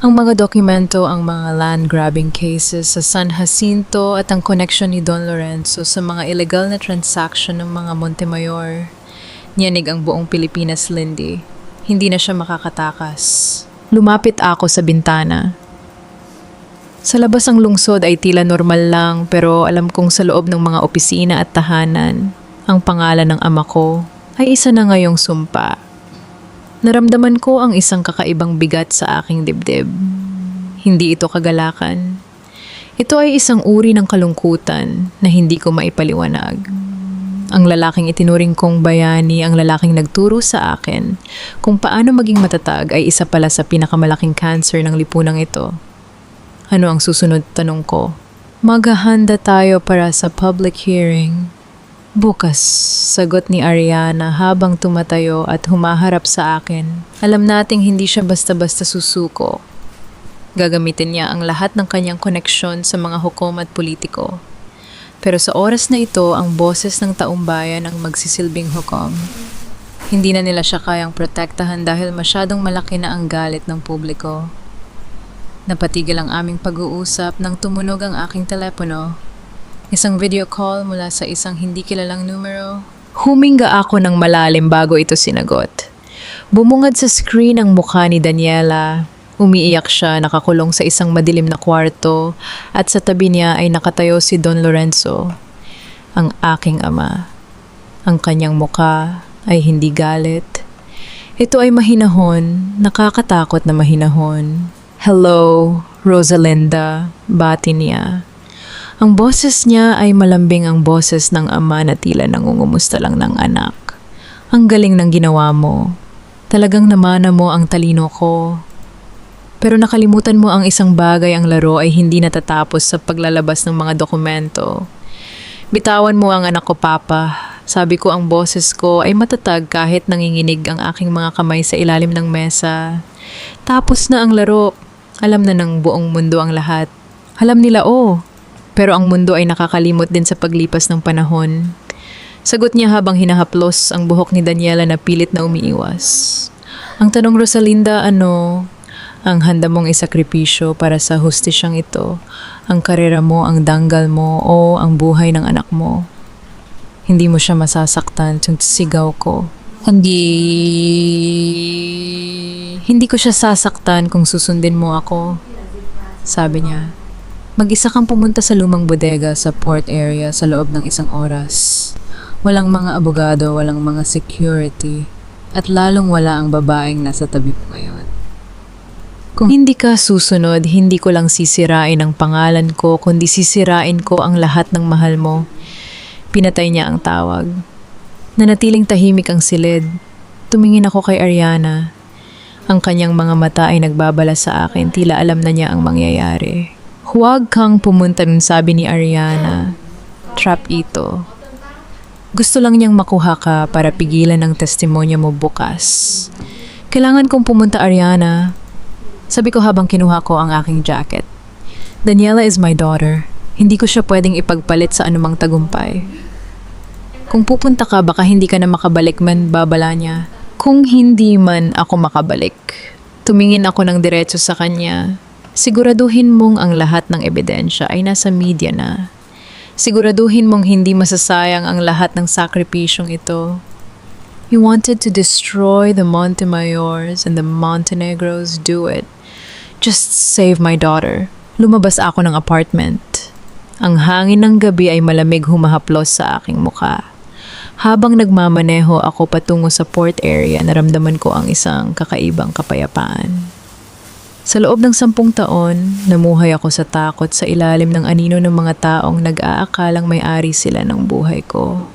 Ang mga dokumento, ang mga land grabbing cases sa San Jacinto at ang connection ni Don Lorenzo sa mga illegal na transaction ng mga Montemayor. Niyanig ang buong Pilipinas, Lindy. Hindi na siya makakatakas. Lumapit ako sa bintana. Sa labas ang lungsod ay tila normal lang, pero alam kong sa loob ng mga opisina at tahanan, ang pangalan ng ama ko ay isa na ngayong sumpa. Naramdaman ko ang isang kakaibang bigat sa aking dibdib. Hindi ito kagalakan. Ito ay isang uri ng kalungkutan na hindi ko maipaliwanag. Ang lalaking itinuring kong bayani, ang lalaking nagturo sa akin kung paano maging matatag, ay isa pala sa pinakamalaking cancer ng lipunang ito. Ano ang susunod, tanong ko? Maghahanda tayo para sa public hearing. Bukas, sagot ni Ariana habang tumatayo at humaharap sa akin. Alam nating hindi siya basta-basta susuko. Gagamitin niya ang lahat ng kanyang koneksyon sa mga hukom at politiko. Pero sa oras na ito, ang boses ng taumbayan ang magsisilbing hukom. Hindi na nila siya kayang protektahan dahil masyadong malaki na ang galit ng publiko. Napatigil ang aming pag-uusap nang tumunog ang aking telepono. Isang video call mula sa isang hindi kilalang numero. Huminga ako ng malalim bago ito sinagot. Bumungad sa screen ang mukha ni Daniela. Umiiyak siya, nakakulong sa isang madilim na kwarto, at sa tabi niya ay nakatayo si Don Lorenzo, ang aking ama. Ang kanyang mukha ay hindi galit. Ito ay mahinahon, nakakatakot na mahinahon. Hello, Rosalinda, bati niya. Ang boses niya ay malambing, ang boses ng ama na tila nangungumusta lang ng anak. Ang galing ng ginawa mo. Talagang namana mo ang talino ko. Pero nakalimutan mo ang isang bagay, ang laro ay hindi natatapos sa paglalabas ng mga dokumento. Bitawan mo ang anak ko, Papa. Sabi ko, ang boses ko ay matatag kahit nanginginig ang aking mga kamay sa ilalim ng mesa. Tapos na ang laro. Alam na ng buong mundo ang lahat. Alam nila, pero ang mundo ay nakakalimot din sa paglipas ng panahon. Sagot niya habang hinahaplos ang buhok ni Daniela na pilit na umiiwas. Ang tanong, Rosalinda, ano ang handa mong isakripisyo para sa hustisyang ito? Ang karera mo, ang danggal mo, o ang buhay ng anak mo? Hindi mo siya masasaktan, sigaw ko. Hindi ko siya sasaktan kung susundin mo ako, sabi niya. Mag-isa kang pumunta sa lumang bodega sa port area sa loob ng 1 oras. Walang mga abogado, walang mga security, at lalong wala ang babaeng nasa tabi mo ngayon. Kung hindi ka susunod, hindi ko lang sisirain ang pangalan ko, kundi sisirain ko ang lahat ng mahal mo. Pinatay niya ang tawag. Nanatiling tahimik ang silid. Tumingin ako kay Ariana. Ang kanyang mga mata ay nagbabala sa akin, tila alam na niya ang mangyayari. Huwag kang pumunta nun, sabi ni Ariana. Trap ito. Gusto lang niyang makuha ka para pigilan ang testimonya mo bukas. Kailangan kong pumunta, Ariana. Sabi ko habang kinuha ko ang aking jacket. Daniela is my daughter. Hindi ko siya pwedeng ipagpalit sa anumang tagumpay. Kung pupunta ka, baka hindi ka na makabalik man, babala niya. Kung hindi man ako makabalik, tumingin ako ng diretso sa kanya. Siguraduhin mong ang lahat ng ebidensya ay nasa media na. Siguraduhin mong hindi masasayang ang lahat ng sakripisyong ito. You wanted to destroy the Montemayor's and the Montenegros, do it. Just save my daughter. Lumabas ako ng apartment. Ang hangin ng gabi ay malamig humahaplos sa aking mukha. Habang nagmamaneho ako patungo sa port area, naramdaman ko ang isang kakaibang kapayapaan. Sa loob ng 10 taon, namuhay ako sa takot sa ilalim ng anino ng mga taong nag-aakalang may-ari sila ng buhay ko.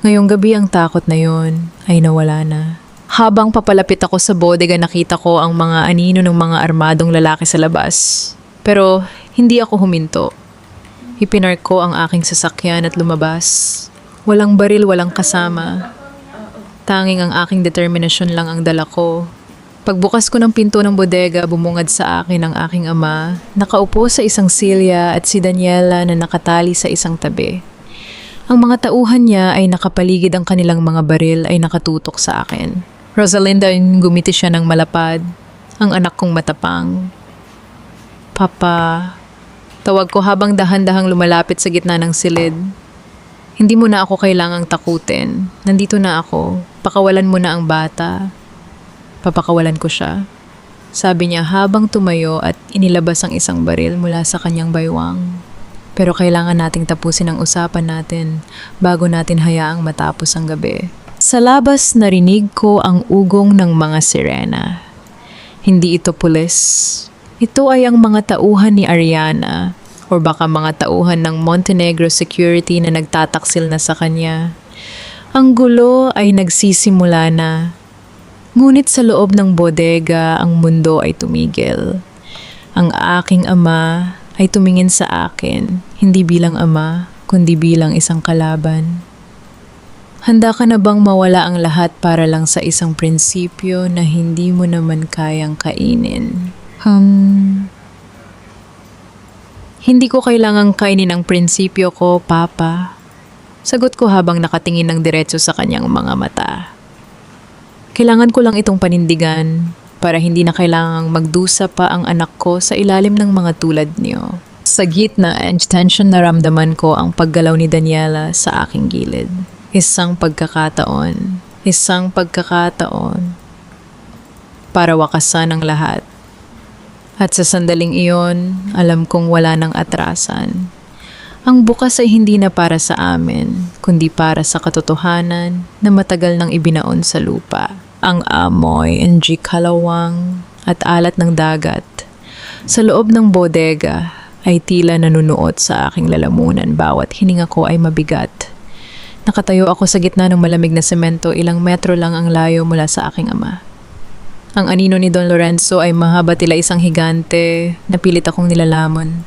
Ngayong gabi ang takot na yon ay nawala na. Habang papalapit ako sa bodega, nakita ko ang mga anino ng mga armadong lalaki sa labas. Pero hindi ako huminto. Ipinark ko ang aking sasakyan at lumabas. Walang baril, walang kasama. Tanging ang aking determinasyon lang ang dala ko. Pagbukas ko ng pinto ng bodega, bumungad sa akin ang aking ama. Nakaupo sa isang silya at si Daniela na nakatali sa isang tabi. Ang mga tauhan niya ay nakapaligid, ang kanilang mga baril ay nakatutok sa akin. Rosalinda, gumiti siya ng malapad. Ang anak kong matapang. Papa, tawag ko habang dahan-dahang lumalapit sa gitna ng silid. Hindi mo na ako kailangang takutin. Nandito na ako. Pakawalan mo na ang bata. Papakawalan ko siya. Sabi niya habang tumayo at inilabas ang isang baril mula sa kanyang baywang. Pero kailangan nating tapusin ang usapan natin bago natin hayaang matapos ang gabi. Sa labas, narinig ko ang ugong ng mga sirena. Hindi ito pulis. Ito ay ang mga tauhan ni Ariana o baka mga tauhan ng Montenegro Security na nagtataksil na sa kanya. Ang gulo ay nagsisimula na. Ngunit sa loob ng bodega, ang mundo ay tumigil. Ang aking ama ay tumingin sa akin, hindi bilang ama, kundi bilang isang kalaban. Handa ka na bang mawala ang lahat para lang sa isang prinsipyo na hindi mo naman kayang kainin? Hindi ko kailangang kainin ang prinsipyo ko, Papa. Sagot ko habang nakatingin ng diretso sa kanyang mga mata. Kailangan ko lang itong panindigan para hindi na kailangang magdusa pa ang anak ko sa ilalim ng mga tulad niyo. Sa gitna ng tension, naramdaman ko ang paggalaw ni Daniela sa aking gilid. Isang pagkakataon para wakasan ang lahat. At sa sandaling iyon, alam kong wala nang atrasan. Ang bukas ay hindi na para sa amin, kundi para sa katotohanan na matagal nang ibinaon sa lupa. Ang amoy, kalawang at alat ng dagat sa loob ng bodega ay tila nanunuot sa aking lalamunan. Bawat hininga ko ay mabigat. Nakatayo ako sa gitna ng malamig na semento, ilang metro lang ang layo mula sa aking ama. Ang anino ni Don Lorenzo ay mahaba tila isang higante na pilit akong nilalamon.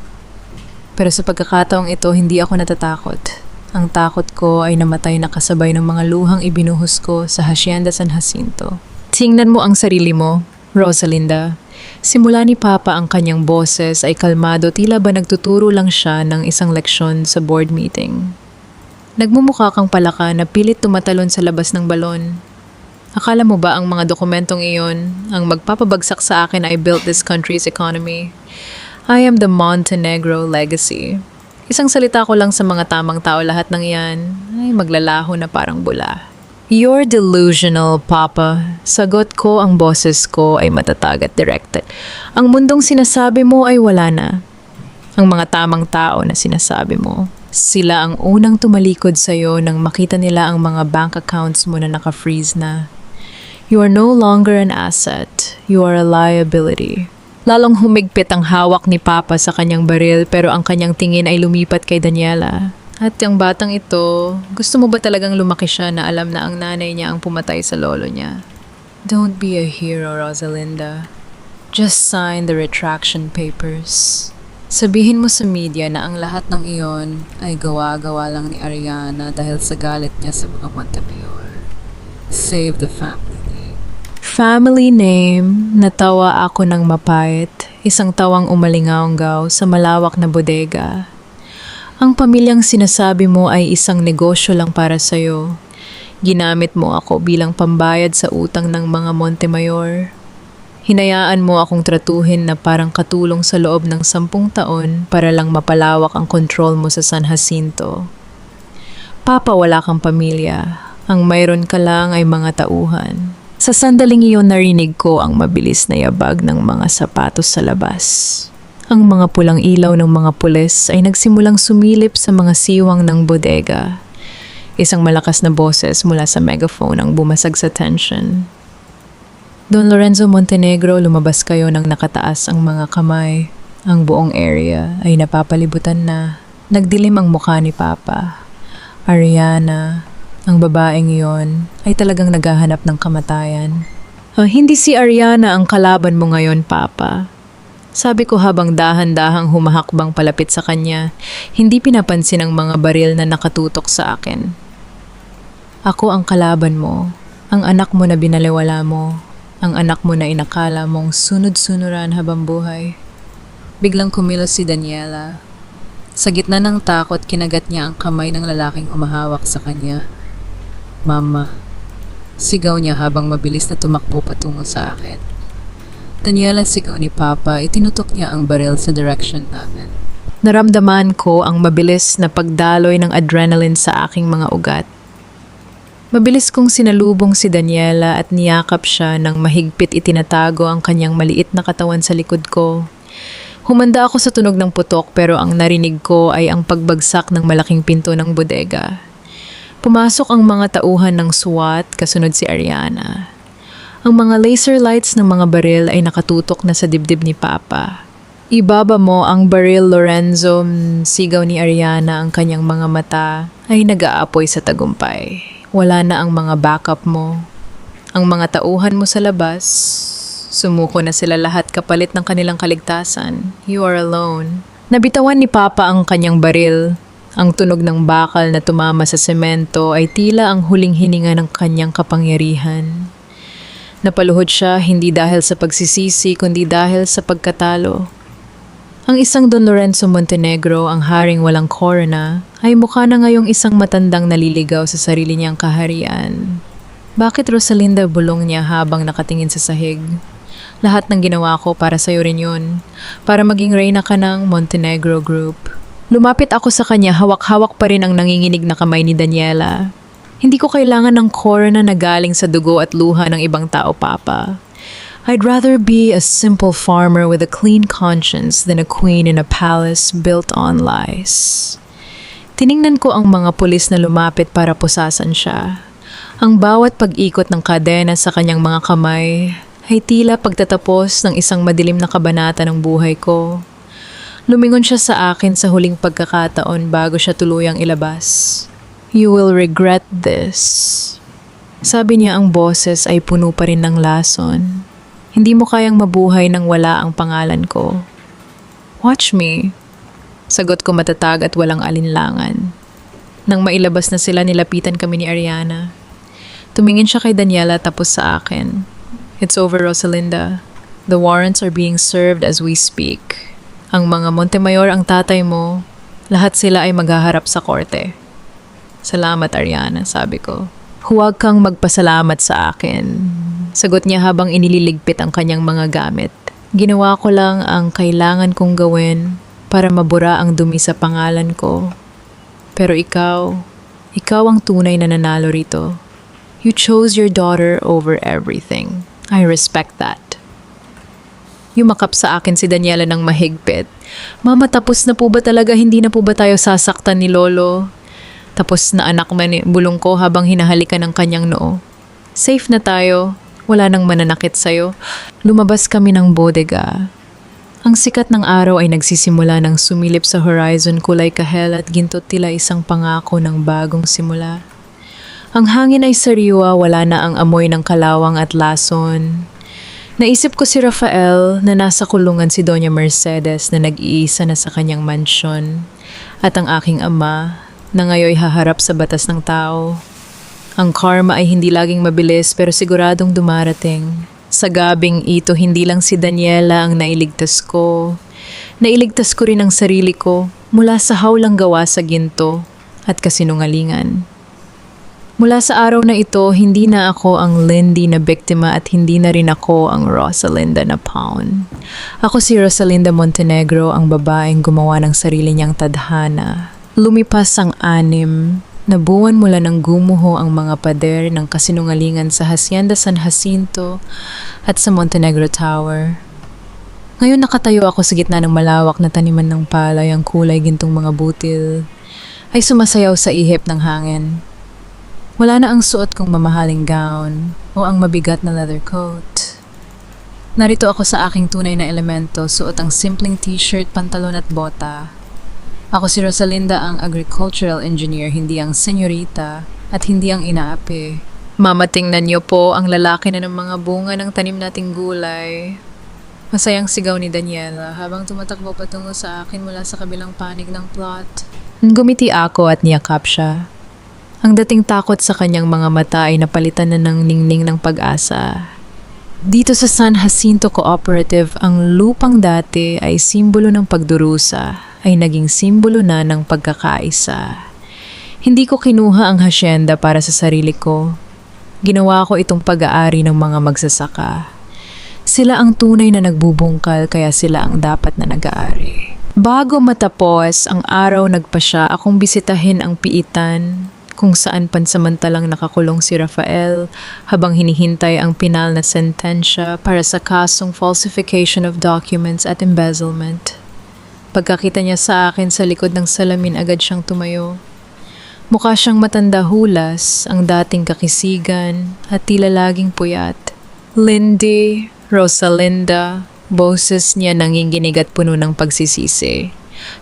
Pero sa pagkakataong ito, hindi ako natatakot. Ang takot ko ay namatay na kasabay ng mga luhang ibinuhos ko sa Hacienda San Jacinto. Tingnan mo ang sarili mo, Rosalinda. Simula ni Papa ang kanyang boses ay kalmado, tila ba nagtuturo lang siya ng isang leksyon sa board meeting. Nagmumukha kang palaka na pilit tumatalon sa labas ng balon. Akala mo ba ang mga dokumentong iyon ang magpapabagsak sa akin I built this country's economy? I am the Montenegro legacy. Isang salita ko lang sa mga tamang tao, lahat ng iyan ay maglalaho na parang bula. You're delusional, Papa. Sagot ko, ang boses ko ay matatag at directed. Ang mundong sinasabi mo ay wala na. Ang mga tamang tao na sinasabi mo, sila ang unang tumalikod sa'yo nang makita nila ang mga bank accounts mo na naka-freeze na. You are no longer an asset. You are a liability. Lalong humigpit ang hawak ni Papa sa kanyang baril, pero ang kanyang tingin ay lumipat kay Daniela. At ang batang ito, gusto mo ba talagang lumaki siya na alam na ang nanay niya ang pumatay sa lolo niya? Don't be a hero, Rosalinda. Just sign the retraction papers. Sabihin mo sa media na ang lahat ng iyon ay gawa-gawa lang ni Ariana dahil sa galit niya sa mga Montemayor. Save the family. Family name, natawa ako ng mapait, isang tawang umalingawgaw sa malawak na bodega. Ang pamilyang sinasabi mo ay isang negosyo lang para sa'yo. Ginamit mo ako bilang pambayad sa utang ng mga Montemayor. Hinayaan mo akong tratuhin na parang katulong sa loob ng 10 taon para lang mapalawak ang control mo sa San Jacinto. Papa, wala kang pamilya. Ang mayroon ka lang ay mga tauhan. Sa sandaling iyon narinig ko ang mabilis na yabag ng mga sapatos sa labas. Ang mga pulang ilaw ng mga pulis ay nagsimulang sumilip sa mga siwang ng bodega. Isang malakas na boses mula sa megaphone ang bumasag sa tension. Don Lorenzo Montenegro, lumabas kayo ng nakataas ang mga kamay. Ang buong area ay napapalibutan na. Nagdilim ang mukha ni Papa. Ariana, ang babaeng iyon, ay talagang naghahanap ng kamatayan. Hindi si Ariana ang kalaban mo ngayon, Papa. Sabi ko habang dahan-dahang humahakbang palapit sa kanya, hindi pinapansin ang mga baril na nakatutok sa akin. Ako ang kalaban mo, ang anak mo na binaliwala mo, ang anak mo na inakala mong sunod-sunuran habang buhay. Biglang kumilos si Daniela. Sa gitna ng takot, kinagat niya ang kamay ng lalaking humahawak sa kanya. Mama, sigaw niya habang mabilis na tumakbo patungo sa akin. Daniela, sigaw ni Papa, itinutok niya ang baril sa direction namin. Naramdaman ko ang mabilis na pagdaloy ng adrenaline sa aking mga ugat. Mabilis kong sinalubong si Daniela at niyakap siya nang mahigpit itinatago ang kanyang maliit na katawan sa likod ko. Humanda ako sa tunog ng putok pero ang narinig ko ay ang pagbagsak ng malaking pinto ng bodega. Pumasok ang mga tauhan ng SWAT kasunod si Ariana. Ang mga laser lights ng mga baril ay nakatutok na sa dibdib ni Papa. Ibaba mo ang baril, Lorenzo, sigaw ni Ariana, ang kanyang mga mata ay nag-aapoy sa tagumpay. Wala na ang mga backup mo. Ang mga tauhan mo sa labas, sumuko na sila lahat kapalit ng kanilang kaligtasan. You are alone. Nabitawan ni Papa ang kanyang baril. Ang tunog ng bakal na tumama sa semento ay tila ang huling hininga ng kanyang kapangyarihan. Napaluhod siya hindi dahil sa pagsisisi kundi dahil sa pagkatalo. Ang isang Don Lorenzo Montenegro, ang haring walang korona, ay mukha na ngayong isang matandang naliligaw sa sarili niyang kaharian. Bakit Rosalinda, bulong niya habang nakatingin sa sahig? Lahat ng ginawa ko para sa'yo rin yun. Para maging reyna ka ng Montenegro Group. Lumapit ako sa kanya, hawak-hawak pa rin ang nanginginig na kamay ni Daniela. Hindi ko kailangan ng corona na galing sa dugo at luha ng ibang tao, Papa. I'd rather be a simple farmer with a clean conscience than a queen in a palace built on lies. Tiningnan ko ang mga pulis na lumapit para pusasan siya. Ang bawat pag-ikot ng kadena sa kanyang mga kamay ay tila pagtatapos ng isang madilim na kabanata ng buhay ko. Lumingon siya sa akin sa huling pagkakataon bago siya tuluyang ilabas. You will regret this. Sabi niya, ang boses ay puno pa rin ng lason. Hindi mo kayang mabuhay nang wala ang pangalan ko. Watch me. Sagot ko matatag at walang alinlangan. Nang mailabas na sila, nilapitan kami ni Ariana. Tumingin siya kay Daniela tapos sa akin. It's over, Rosalinda. The warrants are being served as we speak. Ang mga Montemayor, ang tatay mo, lahat sila ay maghaharap sa korte. Salamat, Ariana, sabi ko. Huwag kang magpasalamat sa akin. Sagot niya habang inililigpit ang kanyang mga gamit. Ginawa ko lang ang kailangan kong gawin para mabura ang dumi sa pangalan ko. Pero ikaw ang tunay na nanalo rito. You chose your daughter over everything. I respect that. Yumakap sa akin si Daniela ng mahigpit. Mama, tapos na po ba talaga? Hindi na po ba tayo sasaktan ni Lolo? Tapos na anak man, bulong ko habang hinahalikan ng kanyang noo. Safe na tayo. Wala nang mananakit sa'yo. Lumabas kami ng bodega. Ang sikat ng araw ay nagsisimula ng sumilip sa horizon, kulay kahel at gintot tila isang pangako ng bagong simula. Ang hangin ay sariwa, wala na ang amoy ng kalawang at lason. Naisip ko si Rafael na nasa kulungan si Doña Mercedes na nag-iisa na sa kanyang mansyon at ang aking ama na ngayoy haharap sa batas ng tao. Ang karma ay hindi laging mabilis pero siguradong dumarating. Sa gabing ito, hindi lang si Daniela ang nailigtas ko. Nailigtas ko rin ang sarili ko. mula sa hawlang gawa sa ginto at kasinungalingan. Mula sa araw na ito, hindi na ako ang Lindy na biktima at hindi na rin ako ang Rosalinda na pawn. Ako si Rosalinda Montenegro, ang babaeng gumawa ng sarili niyang tadhana. Lumipas ang 6 na buwan mula nang gumuho ang mga pader ng kasinungalingan sa Hacienda San Jacinto at sa Montenegro Tower. Ngayon nakatayo ako sa gitna ng malawak na taniman ng palay, ang kulay gintong mga butil ay sumasayaw sa ihip ng hangin. Wala na ang suot kong mamahaling gown o ang mabigat na leather coat. Narito ako sa aking tunay na elemento, suot ang simpleng t-shirt, pantalon at bota. Ako si Rosalinda, ang agricultural engineer, hindi ang senyorita at hindi ang inaapi. Mama, tingnan niyo po ang lalaki na ng mga bunga ng tanim nating gulay. Masayang sigaw ni Daniela habang tumatakbo patungo sa akin mula sa kabilang panig ng plot. Gumiti ako at niyakap siya. Ang dating takot sa kanyang mga mata ay napalitan na ng ningning ng pag-asa. Dito sa San Jacinto Cooperative, ang lupang dati ay simbolo ng pagdurusa, ay naging simbolo na ng pagkakaisa. Hindi ko kinuha ang hacienda para sa sarili ko. Ginawa ko itong pag-aari ng mga magsasaka. Sila ang tunay na nagbubungkal, kaya sila ang dapat na nag-aari. Bago matapos ang araw, nagpa siya akong bisitahin ang piitan kung saan pansamantalang nakakulong si Rafael habang hinihintay ang pinal na sentensya para sa kasong falsification of documents at embezzlement. Pagkakita niya sa akin sa likod ng salamin, agad siyang tumayo. Mukha siyang matanda hulas, ang dating kakisigan at tila laging puyat. Lindy, Rosalinda, boses niya nanginginig at puno ng pagsisisi.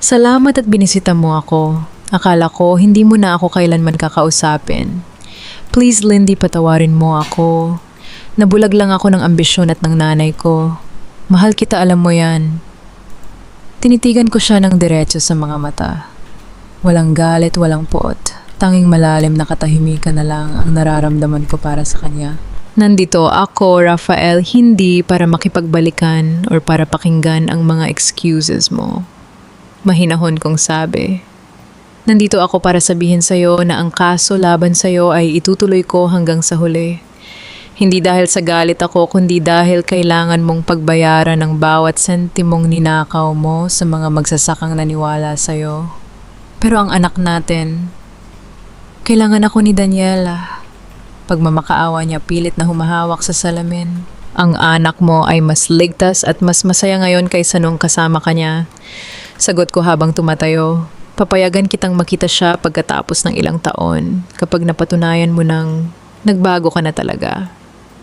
Salamat at binisita mo ako. Akala ko hindi mo na ako kailanman kakausapin. Please Lindy, patawarin mo ako. Nabulag lang ako ng ambisyon at ng nanay ko. Mahal kita, alam mo yan. Tinitigan ko siya ng diretso sa mga mata. Walang galit, walang puot. Tanging malalim na katahimikan na lang ang nararamdaman ko para sa kanya. Nandito ako, Rafael, hindi para makipagbalikan or para pakinggan ang mga excuses mo. Mahinahon kong sabi. Nandito ako para sabihin sa'yo na ang kaso laban sa'yo ay itutuloy ko hanggang sa huli. Hindi dahil sa galit ako, kundi dahil kailangan mong pagbayaran ang bawat sentimong ninakaw mo sa mga magsasakang naniwala sa'yo. Pero ang anak natin, kailangan ako ni Daniela. Pagmamakaawa niya, pilit na humahawak sa salamin. Ang anak mo ay mas ligtas at mas masaya ngayon kaysa nung kasama ka niya. Sagot ko habang tumatayo. Papayagan kitang makita siya pagkatapos ng ilang taon kapag napatunayan mo nang nagbago ka na talaga.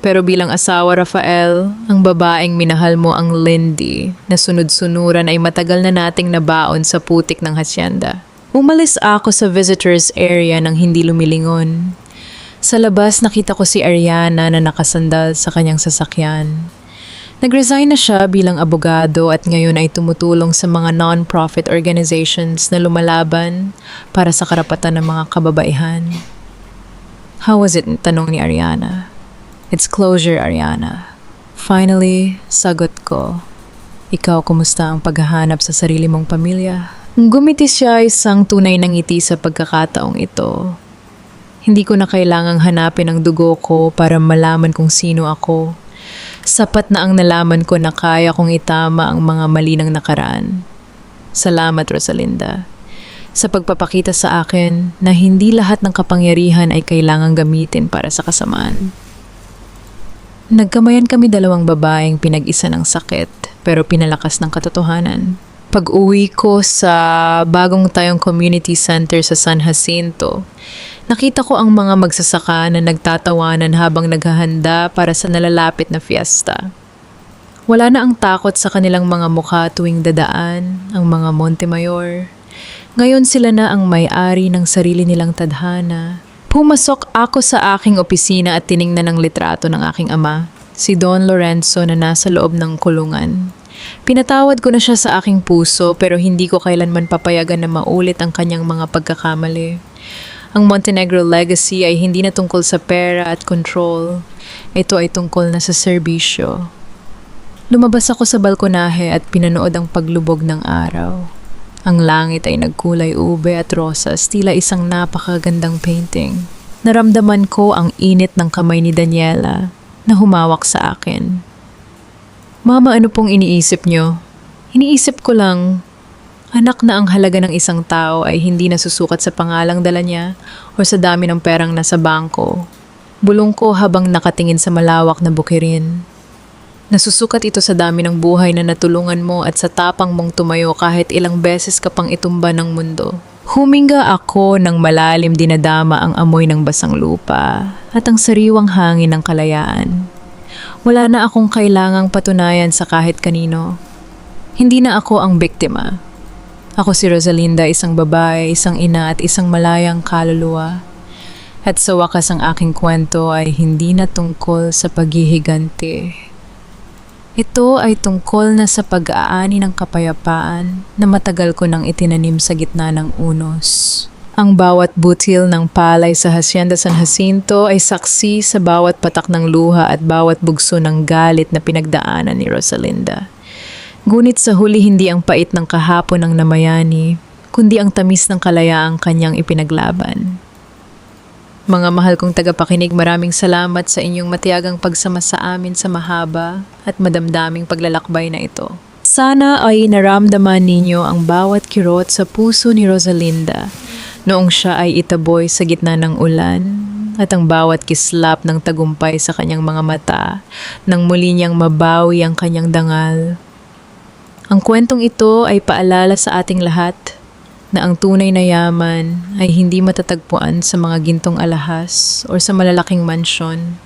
Pero bilang asawa, Rafael, ang babaeng minahal mo, ang Lindy, na sunod-sunuran ay matagal na nating nabaon sa putik ng hacienda. Umalis ako sa visitors area nang hindi lumilingon. Sa labas nakita ko si Ariana na nakasandal sa kanyang sasakyan. Nag-resign na siya bilang abogado at ngayon ay tumutulong sa mga non-profit organizations na lumalaban para sa karapatan ng mga kababaihan. How was it? Tanong ni Ariana. It's closure, Ariana. Finally, sagot ko. Ikaw, kumusta ang paghahanap sa sarili mong pamilya? Gumiti siya, isang tunay ng ngiti sa pagkakataong ito. Hindi ko na kailangang hanapin ang dugo ko para malaman kung sino ako. Sapat na ang nalaman ko na kaya kong itama ang mga mali ng nakaraan. Salamat, Rosalinda, sa pagpapakita sa akin na hindi lahat ng kapangyarihan ay kailangang gamitin para sa kasamaan. Nagkamayan kami, dalawang babaeng pinag-isa ng sakit pero pinalakas ng katotohanan. Pag-uwi ko sa bagong tayong community center sa San Jacinto, nakita ko ang mga magsasaka na nagtatawanan habang naghahanda para sa nalalapit na fiesta. Wala na ang takot sa kanilang mga mukha tuwing dadaan ang mga Montemayor. Ngayon sila na ang may-ari ng sarili nilang tadhana. Pumasok ako sa aking opisina at tiningnan ang litrato ng aking ama, si Don Lorenzo, na nasa loob ng kulungan. Pinatawad ko na siya sa aking puso pero hindi ko kailanman papayagan na maulit ang kanyang mga pagkakamali. Ang Montenegro legacy ay hindi na tungkol sa pera at control. Ito ay tungkol na sa serbisyo. Lumabas ako sa balkonahe at pinanood ang paglubog ng araw. Ang langit ay nagkulay ube at rosas, tila isang napakagandang painting. Naramdaman ko ang init ng kamay ni Daniela na humawak sa akin. Mama, ano pong iniisip niyo? Iniisip ko lang, anak, na ang halaga ng isang tao ay hindi nasusukat sa pangalang dala niya o sa dami ng perang nasa bangko. Bulong ko habang nakatingin sa malawak na bukirin. Nasusukat ito sa dami ng buhay na natulungan mo at sa tapang mong tumayo kahit ilang beses ka pang itumba ng mundo. Huminga ako ng malalim, dinadama ang amoy ng basang lupa at ang sariwang hangin ng kalayaan. Wala na akong kailangang patunayan sa kahit kanino. Hindi na ako ang biktima. Ako si Rosalinda, isang babae, isang ina at isang malayang kaluluwa. At sa wakas ang aking kwento ay hindi na tungkol sa paghihigante. Ito ay tungkol na sa pag-aani ng kapayapaan na matagal ko nang itinanim sa gitna ng unos. Ang bawat butil ng palay sa Hacienda San Jacinto ay saksi sa bawat patak ng luha at bawat bugso ng galit na pinagdaanan ni Rosalinda. Ngunit sa huli hindi ang pait ng kahapon ang namayani, kundi ang tamis ng kalayaang kanyang ipinaglaban. Mga mahal kong tagapakinig, maraming salamat sa inyong matiyagang pagsama sa amin sa mahaba at madamdaming paglalakbay na ito. Sana ay naramdaman ninyo ang bawat kirot sa puso ni Rosalinda noong siya ay itaboy sa gitna ng ulan at ang bawat kislap ng tagumpay sa kanyang mga mata nang muli niyang mabawi ang kanyang dangal. Ang kwentong ito ay paalala sa ating lahat na ang tunay na yaman ay hindi matatagpuan sa mga gintong alahas o sa malalaking mansyon,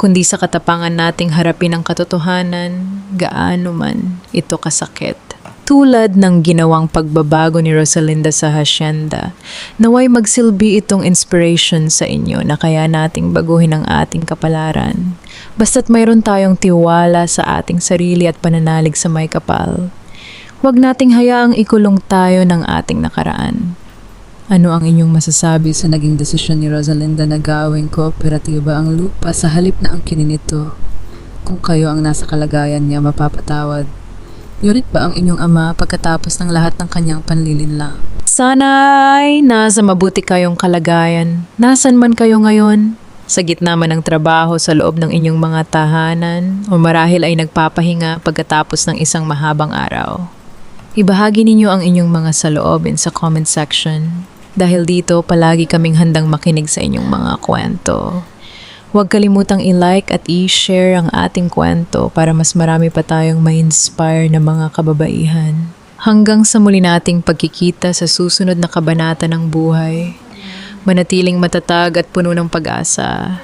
kundi sa katapangan nating harapin ang katotohanan, gaano man ito kasakit. Tulad ng ginawang pagbabago ni Rosalinda sa Hacienda, naway magsilbi itong inspiration sa inyo na kaya nating baguhin ang ating kapalaran. Basta't mayroon tayong tiwala sa ating sarili at pananalig sa may kapal. Huwag nating hayaang ikulong tayo ng ating nakaraan. Ano ang inyong masasabi sa naging desisyon ni Rosalinda na gawing kooperatiba ang lupa sa halip na angkinin ito? Kung kayo ang nasa kalagayan niya, mapapatawad. Yurit ba ang inyong ama pagkatapos ng lahat ng kanyang panlilinlang? Sana'y nasa mabuti kayong kalagayan. Nasaan man kayo ngayon? Sa gitna man ng trabaho sa loob ng inyong mga tahanan o marahil ay nagpapahinga pagkatapos ng isang mahabang araw. Ibahagi ninyo ang inyong mga saloobin sa comment section dahil dito palagi kaming handang makinig sa inyong mga kwento. Huwag kalimutang i-like at i-share ang ating kwento para mas marami pa tayong ma-inspire na mga kababaihan. Hanggang sa muli nating pagkikita sa susunod na kabanata ng buhay. Manatiling matatag at puno ng pag-asa.